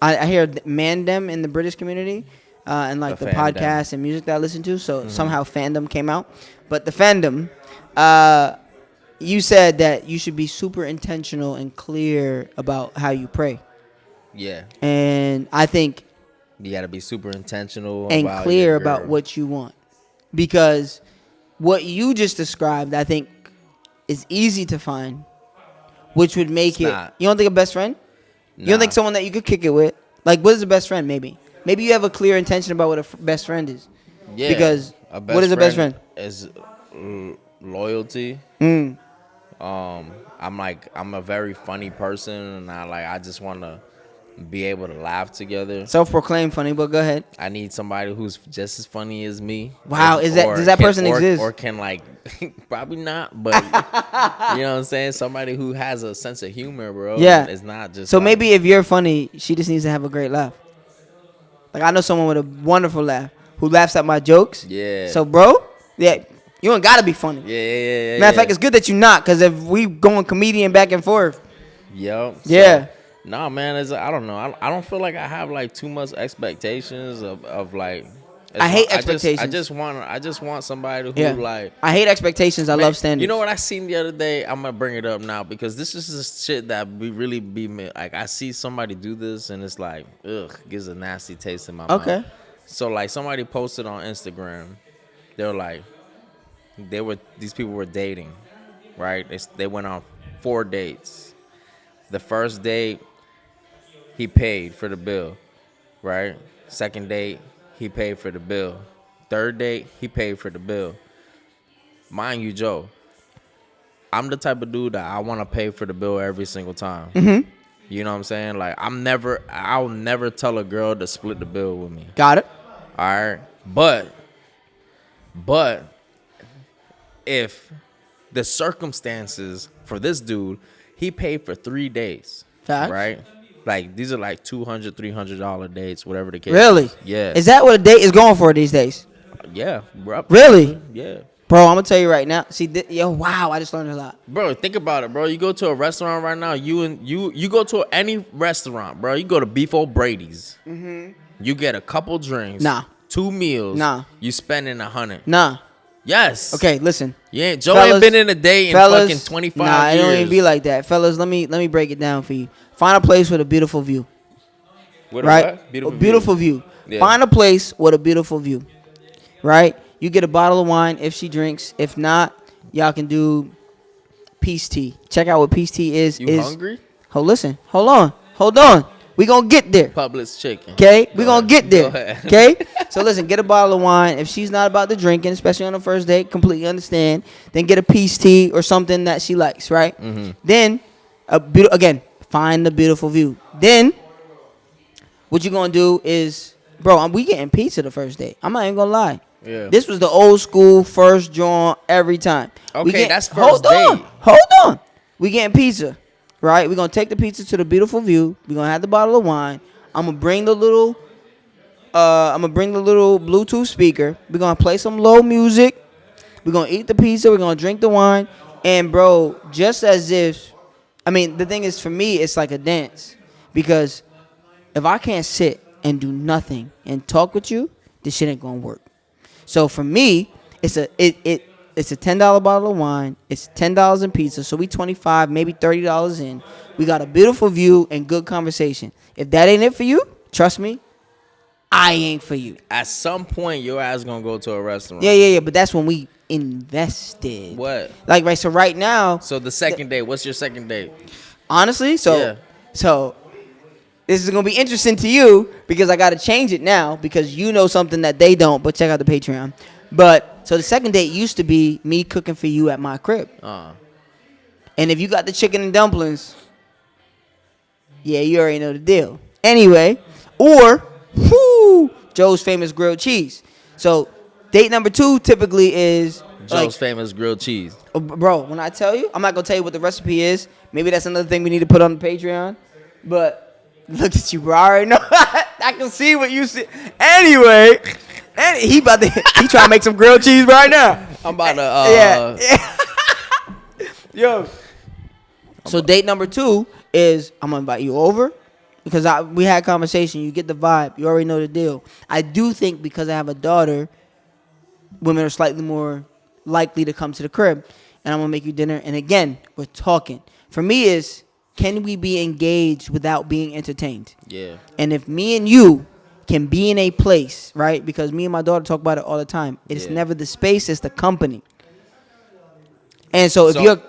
I hear mandem in the British community, and like the fandom. podcasts and music that I listen to. So somehow fandom came out. But the fandom, you said that you should be super intentional and clear about how you pray. Yeah. And I think You gotta be super intentional and about clear your about girl. what you want. Because what you just described, I think, is easy to find, which would make It's it. not. You don't think a best friend? You don't Nah. think someone that you could kick it with? Like, what is a best friend? Maybe you have a clear intention about what a best friend is. Yeah. Because A best what is a best friend? Is loyalty. Mm. I'm a very funny person, and I just want to be able to laugh together. Self-proclaimed funny, but go ahead. I need somebody who's just as funny as me. Wow, does that person exist? Or can like probably not, but you know what I'm saying? Somebody who has a sense of humor, bro. Yeah. It's not just So like, maybe if you're funny, she just needs to have a great laugh. Like I know someone with a wonderful laugh who laughs at my jokes. Yeah. So bro, yeah, you ain't gotta be funny. Yeah. Matter of fact, it's good that you not, cause if we going comedian back and forth. Yep. Yeah. Nah, man, I don't know. I don't feel like I have like too much expectations of like. I hate expectations. I just want somebody who Yeah. like. I hate expectations. I Man, love standards. You know what I seen the other day? I'm gonna bring it up now because this is the shit that we really be like. I see somebody do this and it's like, ugh, gives a nasty taste in my mouth. Okay. So like somebody posted on Instagram, they were like, these people were dating, right? They went on 4 dates. The first date, he paid for the bill, right? Second date, he paid for the bill. Third date, he paid for the bill. Mind you, Joe, I'm the type of dude that I want to pay for the bill every single time. Mm-hmm. You know what I'm saying? Like I'll never tell a girl to split the bill with me. Got it. All right, but if the circumstances for this dude, he paid for 3 days, Facts. right? Like these are like $200, $300 dates, whatever the case. Really? Is. Yeah. Is that what a date is going for these days? Yeah, bro. Really? Yeah. Bro, I'm gonna tell you right now. See, yo, wow, I just learned a lot. Bro, think about it, bro. You go to a restaurant right now. You go to any restaurant, bro. You go to Beef O'Brady's. Mm-hmm. You get a couple drinks. Nah. 2 meals. Nah. You spending $100. Nah. Yes. Okay, listen. Yeah, Joe Fellas, ain't been in a date in fucking 25 nah, years. it don't even be like that, fellas. Let me break it down for you. Find a place with a beautiful view. With a Right? what? A beautiful view. Yeah. Find a place with a beautiful view. Right? You get a bottle of wine if she drinks. If not, y'all can do peace tea. Check out what peace tea is. You hungry? Listen. Hold on. We gonna get there. Publix chicken. Okay, we gonna get there. Go ahead. Okay, so listen, get a bottle of wine. If she's not about the drinking, especially on the first date, completely understand. Then get a peace tea or something that she likes, right? Mm-hmm. Then, again, find the beautiful view. Then, what you gonna do is, bro, we getting pizza the first date. I'm not even gonna lie. Yeah. This was the old school first joint every time. Okay, that's first Hold on. We getting pizza. Right, we're gonna take the pizza to the beautiful view. We're gonna have the bottle of wine. I'm gonna bring the little Bluetooth speaker. We're gonna play some low music. We're gonna eat the pizza. We're gonna drink the wine. And bro, just as if, the thing is for me, it's like a dance because if I can't sit and do nothing and talk with you, this shit ain't gonna work. So for me, it's a $10 bottle of wine. It's $10 in pizza. So we $25, maybe $30 in. We got a beautiful view and good conversation. If that ain't it for you, trust me, I ain't for you. At some point, your ass gonna go to a restaurant. Yeah. But that's when we invested. What? Like, right. So right now. So the second date. What's your second date? Honestly, so this is gonna be interesting to you because I gotta change it now because you know something that they don't. But check out the Patreon. But so the second date used to be me cooking for you at my crib. And if you got the chicken and dumplings, yeah, you already know the deal. Anyway, or Joe's famous grilled cheese. So date number 2 typically is Joe's famous grilled cheese. Bro, when I tell you, I'm not gonna tell you what the recipe is. Maybe that's another thing we need to put on the Patreon. But look at you, bro. I already know. I can see what you see. Anyway. And he trying to make some grilled cheese right now. I'm about to yeah. Yo. So date number 2 is I'm gonna invite you over because we had conversation. You get the vibe. You already know the deal. I do think because I have a daughter, women are slightly more likely to come to the crib, and I'm gonna make you dinner. And again, we're talking. For me, is can we be engaged without being entertained? Yeah. And if me and you can be in a place, right? Because me and my daughter talk about it all the time. It's never the space, it's the company. And so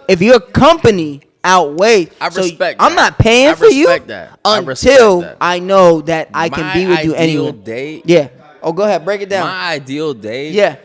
if your company outweigh. I respect I'm that. not paying I for you respect that. I respect until that. I know that I can My be with you ideal anyway. date. Yeah. Oh, go ahead. Break it down. My ideal date. Yeah.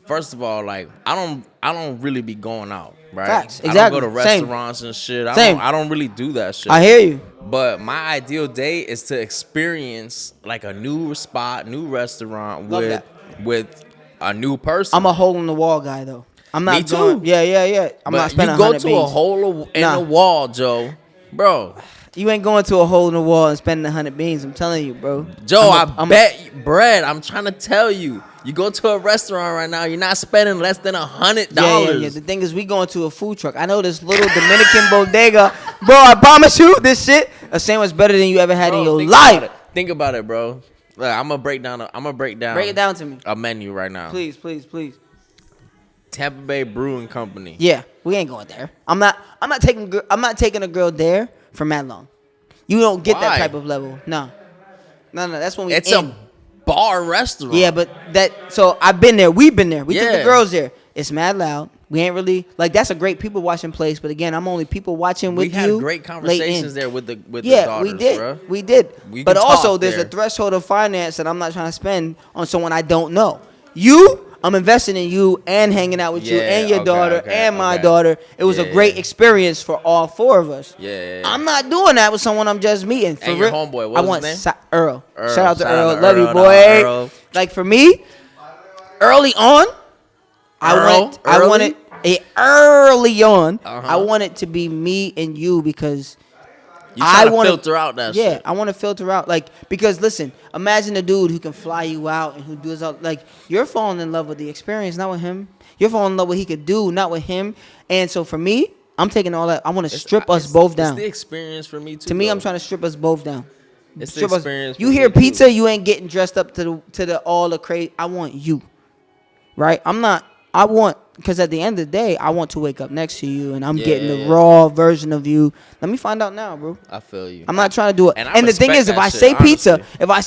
First of all, like I don't really be going out, right? Facts. I don't Exactly. go to Same. restaurants and shit. Same. I don't really do that shit. I hear you. But my ideal date is to experience like a new spot, new restaurant Love with a new person. I'm a hole in the wall guy though. I'm not Me too. doing. Yeah. I'm but not spending you go 100 to beans. a hole in Nah. the wall, Joe, bro. You ain't going to a hole in the wall and spending 100 beans. I'm telling you, bro. Joe, I bet bread. I'm trying to tell you. You go to a restaurant right now, you're not spending less than $100. Yeah. The thing is, we going to a food truck. I know this little Dominican bodega, bro. I promise you, this shit, a sandwich better than you ever had in your life. Think about it, bro. Look, I'm gonna break down. Break it down to me, a menu right now. please. Tampa Bay Brewing Company. Yeah, we ain't going there. I'm not taking a girl there for mad long. You don't get that Why? type of level. No. That's when we. It's in. a bar restaurant. Yeah, but so I've been there. We've been there. We took Yeah. the girls there. It's mad loud. We ain't really like that's a great people watching place. But again, I'm only people watching with we had you. great conversations there with the Yeah, daughters, we did. bro. We did. We But can also, talk there's there. a threshold of finance that I'm not trying to spend on someone I don't know. I'm investing in you and hanging out with you Yeah, and your okay, daughter okay, and my okay. daughter. It was a Yeah, great yeah. experience for all four of us. Yeah. I'm not doing that with someone I'm just meeting. For And your real. homeboy, what I was want his name? Earl. Earl. Shout out to Shout Earl. out to Love you, Earl. boy. Earl. Like for me, early on, I wanted it early on. Uh-huh. I want it to be me and you because You trying to wanna- filter out that yeah, shit. I want to filter out because listen, imagine a dude who can fly you out and who does all you're falling in love with the experience, not with him. You're falling in love with what he could do, not with him. And so for me, I'm taking all that. I want to strip us both down. It's the experience for me too. To me, though. I'm trying to strip us both down. It's the Strip us- experience. You for hear me, too. pizza, you ain't getting dressed up to the all the crazy. I want you, right? Because at the end of the day, I want to wake up next to you, and I'm getting the raw version of you. Let me find out now, bro. I feel you. I'm not trying to do it. And I And the thing respect is, if that I shit,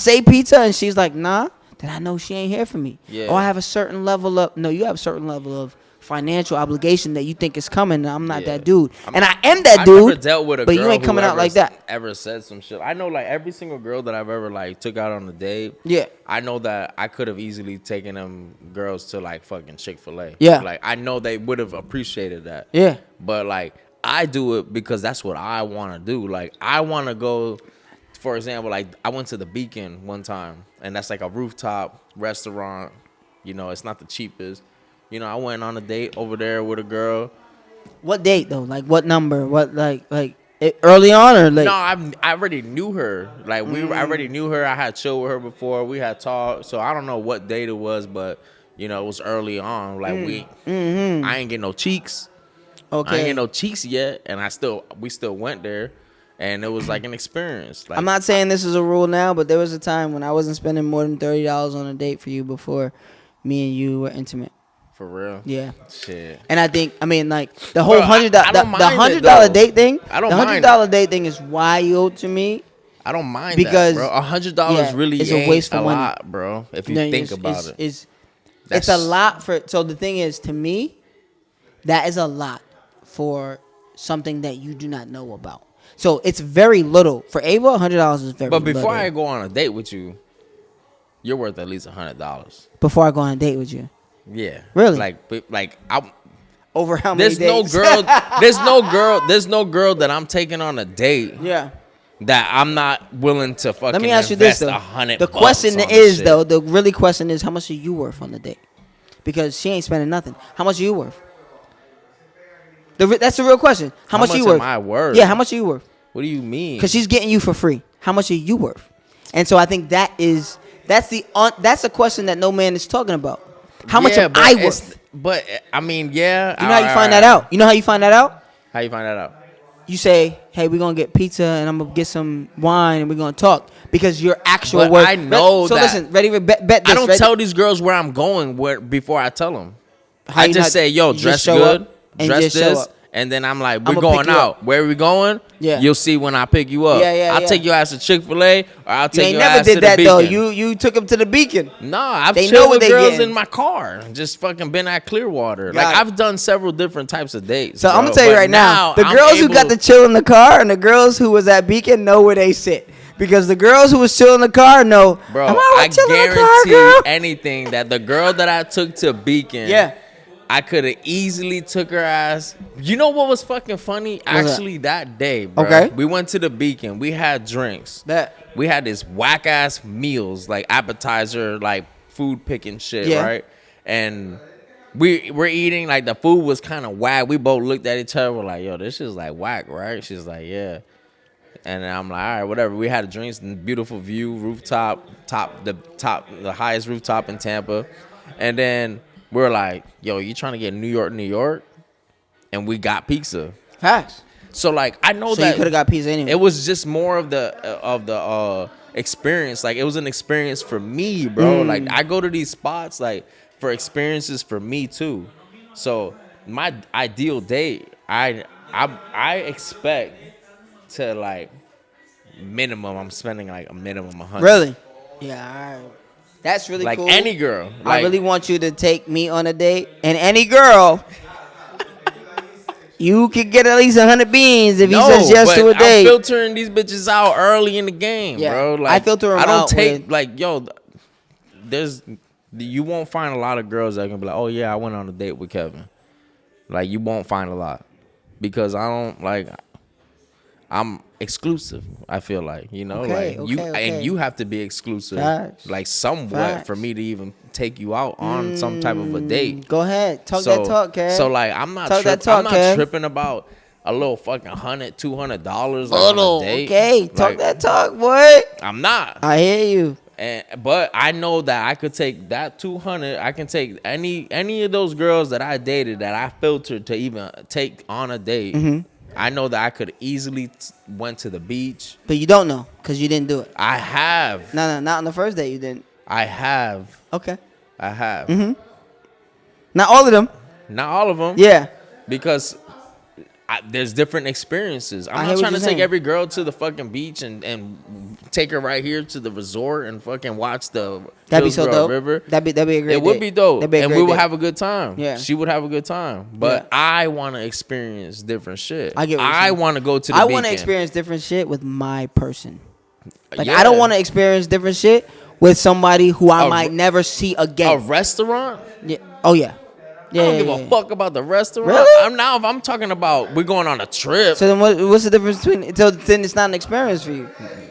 say pizza, and she's like, nah, then I know she ain't here for me. Yeah. Or I have a certain level of you have a certain level of financial obligation that you think is coming. And I'm not that dude, and I am that I dude. never dealt with a but girl you ain't coming who out like that. Ever said some shit? I know, like every single girl that I've ever took out on a date. Yeah. I know that I could have easily taken them girls to fucking Chick-fil-A. Yeah. Like I know they would have appreciated that. Yeah. But I do it because that's what I want to do. Like I want to go. For example, I went to the Beacon one time, and that's like a rooftop restaurant. You know, it's not the cheapest. You know, I went on a date over there with a girl. What date though? Like what number? What early on or No, I already knew her. I already knew her. I had chilled with her before. We had talked. So I don't know what date it was, but it was early on. I ain't get no cheeks. Okay. I ain't get no cheeks yet, and we still went there, and it was like an experience. I'm not saying this is a rule now, but there was a time when I wasn't spending more than $30 on a date for you before me and you were intimate. For real. Yeah. Shit. And the whole $100 $100 date thing. I don't the mind $100 date thing is wild to me. I don't mind Because- that, bro. $100 really it's ain't a wasteful money. lot, bro. If you think about it. It's a lot for. So the thing is, to me, that is a lot for something that you do not know about. So it's very little for Ava. $100 is very. But before little. I go on a date with you, you're worth at least $100. Before I go on a date with you, Yeah. Really? I'm. over how many There's no dates? girl. There's no girl that I'm taking on a date Yeah. that I'm not willing to fucking. Let me ask you this invest though. $100. The question on is shit. though, the really question is, how much are you worth on the date? Because she ain't spending nothing. How much are you worth? That's the real question. How much are you worth? am I worth? Yeah, how much are you worth? What do you mean? Because she's getting you for free. How much are you worth? And so I think that's a question that no man is talking about. How much am I worth? But I mean, yeah. You know how you find that out? You know how you find that out? How you find that out? You say, hey, we're going to get pizza and I'm going to get some wine and we're going to talk. Because your actual But worth. I know so that. Listen, ready, bet this. I don't ready? tell these girls where I'm going before I tell them. How I you just not- say, yo, you dress just show good, up and dress just show this, up. and then I'm like, we're I'ma going pick you out. up. Where are we going? Yeah. You'll see when I pick you up. Yeah. I'll take your ass to Chick-fil-A, or I'll You take ain't your never ass did to that the though. Beacon. You took him to the Beacon. Nah, I've They know chilled what with they girls getting. in my car. Just fucking been at Clearwater. Got Like, it. I've done several different types of dates. So bro. I'm gonna tell you But right now, the I'm girls who able- got to chill in the car and the girls who was at Beacon know where they sit. Because the girls who was chill in the car know, Bro, am I I chill in the car, guarantee girl? anything that the girl that I took to Beacon, Yeah. I could have easily took her ass. You know what was fucking funny? What's Actually, that day, bro. Okay. We went to the Beacon. We had drinks. That. We had this whack ass meals, like appetizer, like food picking shit, Yeah. right? And we're eating, like the food was kind of whack. We both looked at each other, we're like, yo, this is like whack, right? She's like, yeah. And I'm like, all right, whatever. We had drinks, beautiful view, rooftop, the highest rooftop in Tampa. And then we're like, yo, you trying to get New York? And we got pizza. Facts. So like, I know So that you could have got pizza anyway. it was just more of the experience. Like, it was an experience for me, bro. Like, I go to these spots like for experiences for me too. So my ideal date, I expect to like minimum. I'm spending like a minimum 100. Really? Yeah. All right. That's really Like cool. any girl. I Like, really want you to take me on a date, and any girl, you could get at least 100 beans if he says yes to a I'm date. filtering these bitches out early in the game, Yeah, bro. I Like, filter 'em I don't out take with- like, yo. You won't find a lot of girls that can be like, oh yeah, I went on a date with Kevin. Like, you won't find a lot because I don't like. I'm exclusive. I feel like, you know, Okay, like you okay. and you have to be exclusive, Facts. like somewhat Facts. for me to even take you out on some type of a date. Go ahead. Talk So- that talk, Kev. So like, I'm not Talk that I'm talk, not Kev. tripping about a little fucking $100-$200 Little. on a date. Okay. Talk Like, that talk, boy. I'm not. I hear you. But I know that I could take that 200. I can take any of those girls that I dated that I filtered to even take on a date. Mm-hmm. I know that I could easily went to the beach. But you don't know because you didn't do it. I have. No, not on the first date. You didn't. I have. Okay. I have. Mm-hmm. Not all of them. Not all of them. Yeah. Because there's different experiences. I I'm hear not what trying to you're take saying. every girl to the fucking beach and take her right here to the resort and fucking watch the That'd be so Hillsborough dope. River. That'd be a great. It would date. be dope, That'd be a and great we would date. have a good time. Yeah. She would have a good time, but Yeah. I want to experience different shit. I get what you're I saying. want to go to the I Beacon. want to experience different shit with my person. Like Yeah. I don't want to experience different shit with somebody who I A might re- never see a again. restaurant. Yeah. Oh yeah. Yeah. I don't yeah, give yeah. a fuck about the restaurant. Really? If I'm talking about we're going on a trip, So then, what's the difference between? So then it's not an experience for you.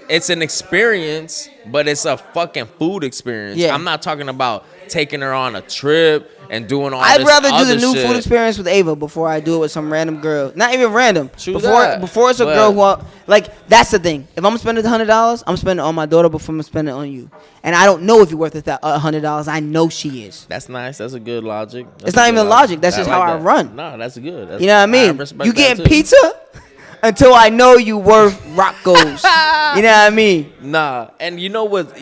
it's an experience, but it's a fucking food experience. Yeah. I'm not talking about taking her on a trip and doing all I'd this rather do other the new shit. food experience with Ava before I do it with some random girl. Not even random. True before that, before it's a but- girl who like that's the thing. If I'm spending $100, I'm spending it on my daughter before I'm spending it on you. And I don't know if you're worth $100. I know she is. That's nice. That's a good logic. That's It's a not good even logic. That's just how I run. No, that's good. That's, You know what I mean? respect You that getting too. pizza until I know you worth Rocco's. You know what I mean? Nah, and you know what?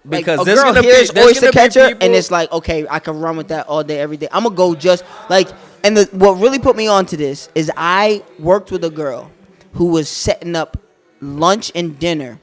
Like, Because a there's girl gonna hears be there's oyster gonna be catcher, people, and it's like, okay, I can run with that all day, every day. I'm gonna go just like, and what really put me onto this is I worked with a girl who was setting up lunch and dinner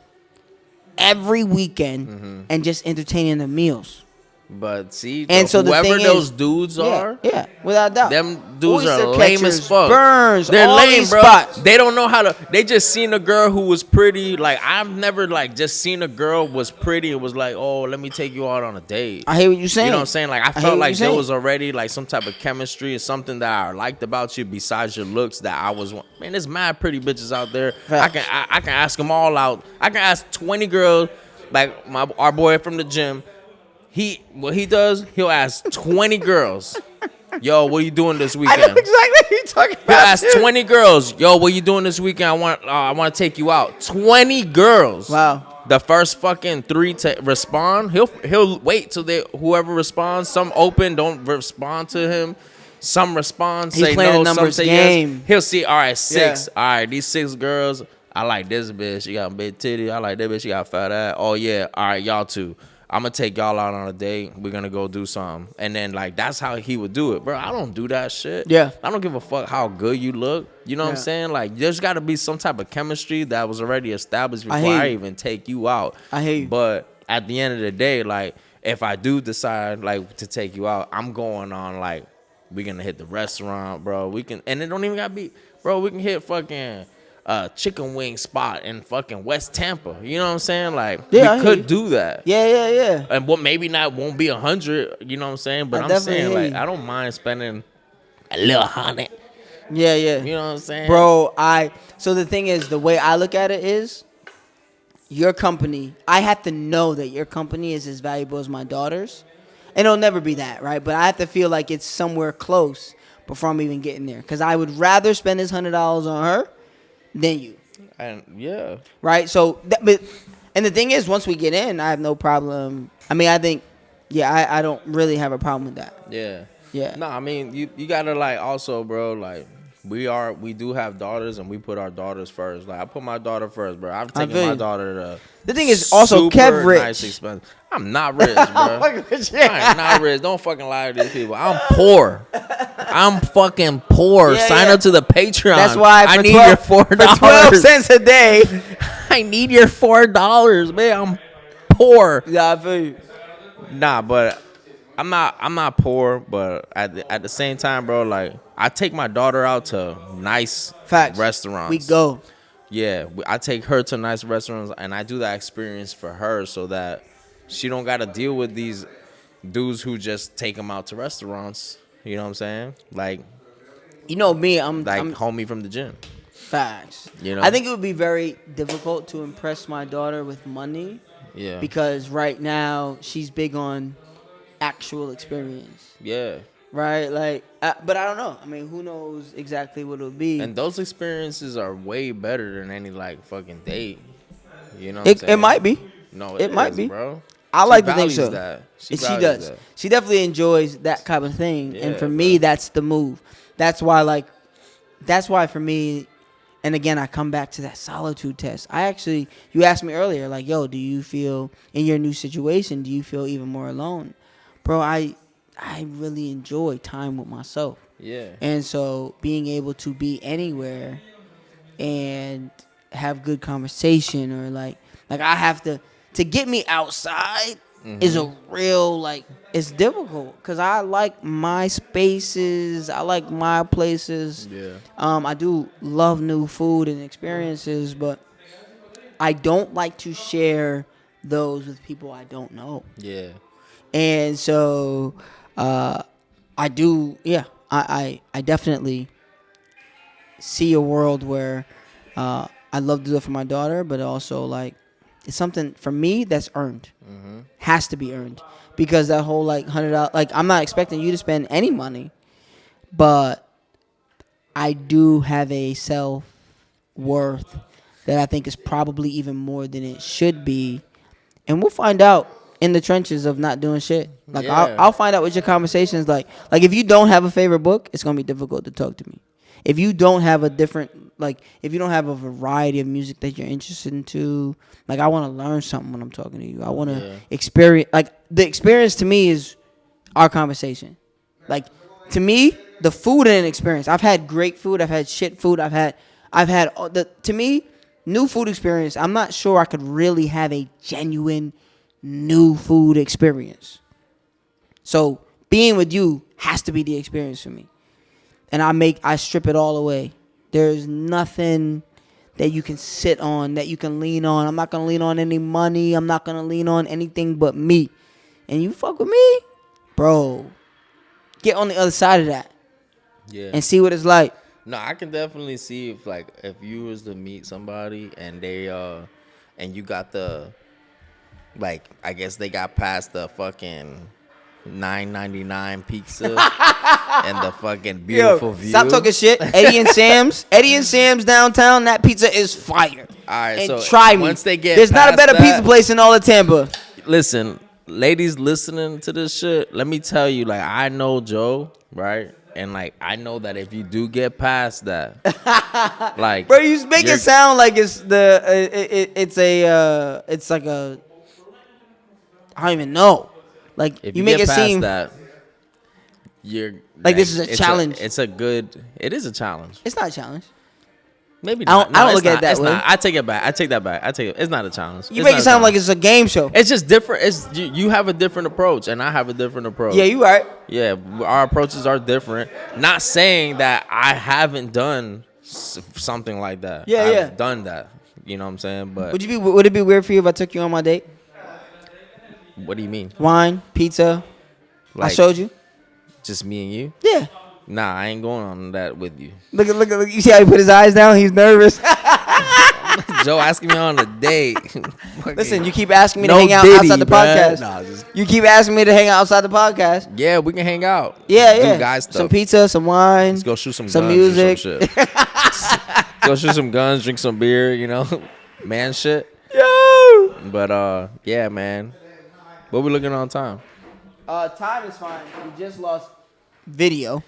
every weekend Mm-hmm. and just entertaining the meals. But see, And so the whoever thing those is, dudes are, yeah, without doubt, them dudes Oyster are lame catchers, as fuck. Burns, They're all lame, these bro. spots. They don't know how to. They just seen a girl who was pretty. Like, I've never like just seen a girl was pretty and was like, oh, let me take you out on a date. I hear what you're saying. You know what I'm saying? Like, I hear felt what like you're there saying. was already like some type of chemistry or something that I liked about you besides your looks. That I was, man, there's mad pretty bitches out there. Facts. I can ask them all out. I can ask 20 girls. Like our boy from the gym. What he does, he'll ask 20 girls, yo, what are you doing this I weekend? know exactly what you're talking He'll about. ask too. 20 girls, yo, what you doing this weekend? I want to take you out. 20 girls. Wow. The first fucking 3 to respond, he'll wait till whoever responds. Some open, don't respond to him. Some respond, He's say playing no. a Some numbers say game. yes. He'll see, all right, 6. Yeah. All right, these 6 girls. I like this bitch. She got a big titty. I like that bitch. She got a fat ass. Oh yeah. All right, y'all 2. I'm gonna take y'all out on a date. We're gonna go do something. And then like that's how he would do it. Bro, I don't do that shit. Yeah. I don't give a fuck how good you look. You know what I'm Yeah. saying? Like there's gotta be some type of chemistry that was already established before hear I you. even take you out. I hear you. But at the end of the day, like if I do decide like to take you out, I'm going on like we're gonna hit the restaurant, bro. We can, and it don't even gotta be, bro. We can hit fucking chicken wing spot in fucking West Tampa. You know what I'm saying? Like Yeah, I we hear you. could do that. Yeah. And what maybe not won't be 100. You know what I'm saying? But I I'm definitely saying hear like you. I don't mind spending a little $100. Yeah. You know what I'm saying, Bro, so the thing is, the way I look at it is, your company, I have to know that your company is as valuable as my daughter's. And it'll never be that, right? But I have to feel like it's somewhere close before I'm even getting there. Because I would rather spend this $100 on her than you, And yeah, right? So, and the thing is, once we get in, I have no problem. I mean, I think, yeah, I don't really have a problem with that. yeah. Yeah. No, I mean you gotta like also, bro. Like we do have daughters and we put our daughters first. Like I put my daughter first, bro. I've taken feel my you. daughter to The thing is also, super Kev rich. nice, expensive. I'm not rich, bro. Fuck with you. I am not rich. Don't fucking lie to these people. I'm poor. I'm fucking poor. Yeah, Sign yeah. up to the Patreon. That's why I for need 12 your $4. For 12 cents a day. I need your $4, man. I'm poor. Yeah, I feel you. Nah, but I'm not poor, but at the same time, bro, like I take my daughter out to nice Facts. restaurants. We go. Yeah, I take her to nice restaurants and I do that experience for her so that she don't got to deal with these dudes who just take them out to restaurants. You know what I'm saying? Like You know me, I'm homie from the gym. facts. You know? I think it would be very difficult to impress my daughter with money Yeah. because right now she's big on actual experience, Yeah. right? Like, but I don't know. I mean, who knows exactly what it'll be? And those experiences are way better than any like fucking date. You know what I'm it saying? might be. No, it might be. bro. I She like to think values so. That. She values does. that. She definitely enjoys that kind of thing, and Yeah, for bro. me, that's the move. That's why for me. And again, I come back to that solitude test. You asked me earlier, like, yo, do you feel in your new situation, do you feel even more alone? Bro, I really enjoy time with myself. Yeah. And so being able to be anywhere and have good conversation or like I have to get me outside is a real, like, it's difficult because I like my spaces. I like my places. Yeah. I do love new food and experiences, but I don't like to share those with people I don't know. Yeah. And so I do, yeah, I definitely see a world where I love to do it for my daughter, but also, like, it's something for me that's earned. Has to be earned. Because that whole, like, $100, like, I'm not expecting you to spend any money, but I do have a self-worth that I think is probably even more than it should be. And we'll find out in the trenches of not doing shit. Like, Yeah. I'll find out what your conversations like. Like, if you don't have a favorite book, it's going to be difficult to talk to me. If you don't have a variety of music that you're interested into, like, I want to learn something when I'm talking to you. I want to experience, like, the experience to me is our conversation. Like, to me, the food and experience. I've had great food. I've had shit food. I've had to me, new food experience. I'm not sure I could really have a genuine new food experience. So being with you has to be the experience for me. And I strip it all away. There's nothing that you can sit on, that you can lean on. I'm not going to lean on any money. I'm not going to lean on anything but me. And you fuck with me, bro, get on the other side of that. Yeah. And see what it's like. No, I can definitely see if you was to meet somebody and they and you got the, like, I guess they got past the fucking $9.99 pizza and the fucking beautiful view. Stop talking shit. Eddie and Sam's downtown. That pizza is fire. All right, And so try me. once they get There's not a past better that- pizza place in all of Tampa. Listen, ladies listening to this shit, let me tell you, like, I know Joe, right? And, like, I know that if you do get past that, like, Bro, you make you're- it sound like it's like a, I don't even know. Like If you you make get it past seem that, you're like this is a challenge. It is a challenge. It's not a challenge. Maybe I not. don't, I don't it's look at not. it that It's way. not. I take it back. I take that back. It's not a challenge. You It's make not it a sound like challenge. it's a game show. It's just different. You have a different approach, and I have a different approach. Yeah, you right. Yeah, our approaches are different. Not saying that I haven't done something like that. Yeah, I've yeah. done that. You know what I'm saying? But Would it be weird for you if I took you on my date? what do you mean? Wine, pizza. I Like showed you. just me and you? Yeah. Nah, I ain't going on that with you. Look. You see how he put his eyes down? He's nervous. Joe asking me on a date. Listen, you keep asking me No to hang out Diddy, outside the bruh. podcast. Nah, just- You keep asking me to hang out outside the podcast. Yeah, we can hang out. Yeah, Do yeah. guy stuff. Some pizza, some wine. Let's go shoot some some guns music. or some shit. Go shoot some guns, drink some beer, you know, man shit. Yo. But yeah, man. What we looking on time? Time is fine. We just lost video.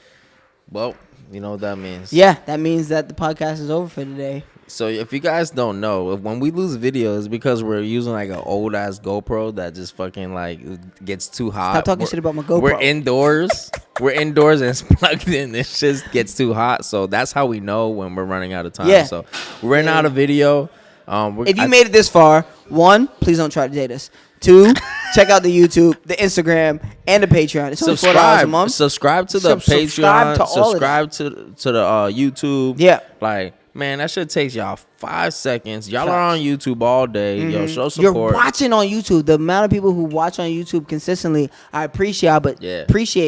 Well, you know what that means. Yeah, that means that the podcast is over for today. So if you guys don't know, when we lose video, it's because we're using like an old ass GoPro that just fucking like gets too hot. Stop talking shit about my GoPro. We're indoors. We're indoors and it's plugged in. This shit gets too hot. So that's how we know when we're running out of time. Yeah. So we're running out of video. If you made it this far, 1, please don't try to date us. 2, check out the YouTube, the Instagram, and the Patreon. It's only $4 a month. Subscribe to the Subscribe Patreon. to all of Subscribe to the YouTube. Yeah. Like, man, that shit takes y'all 5 seconds. Y'all are on YouTube all day. Yo, show Mm-hmm. You're support. watching on YouTube. The amount of people who watch on YouTube consistently, I appreciate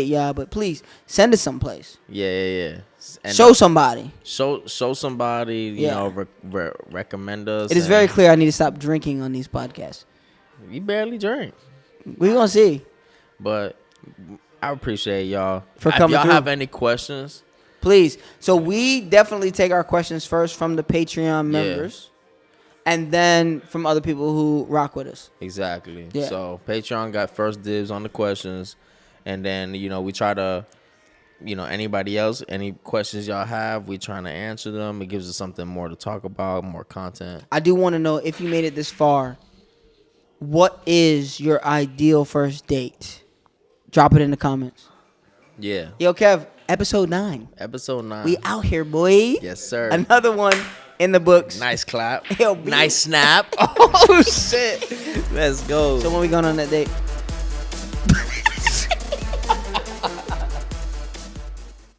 y'all, but please send us someplace. Yeah. And Show somebody. Show somebody. You Yeah. know, recommend us. It is very clear I need to stop drinking on these podcasts. You barely drink, We're going to see. but I appreciate y'all. For If coming y'all through. have any questions, Please. So we definitely take our questions first from the Patreon members. And then from other people who rock with us. exactly. Yeah. So Patreon got first dibs on the questions, and then we try to, anybody else, any questions y'all have, we trying to answer them. It gives us something more to talk about, more content. I do want to know, if you made it this far, what is your ideal first date? Drop it in the comments. Yeah. Yo, Kev, episode 9. Episode 9. We out here, boy. Yes, sir. Another one in the books. Nice clap. Yo, Nice snap. Oh shit. Let's go. So when we going on that date?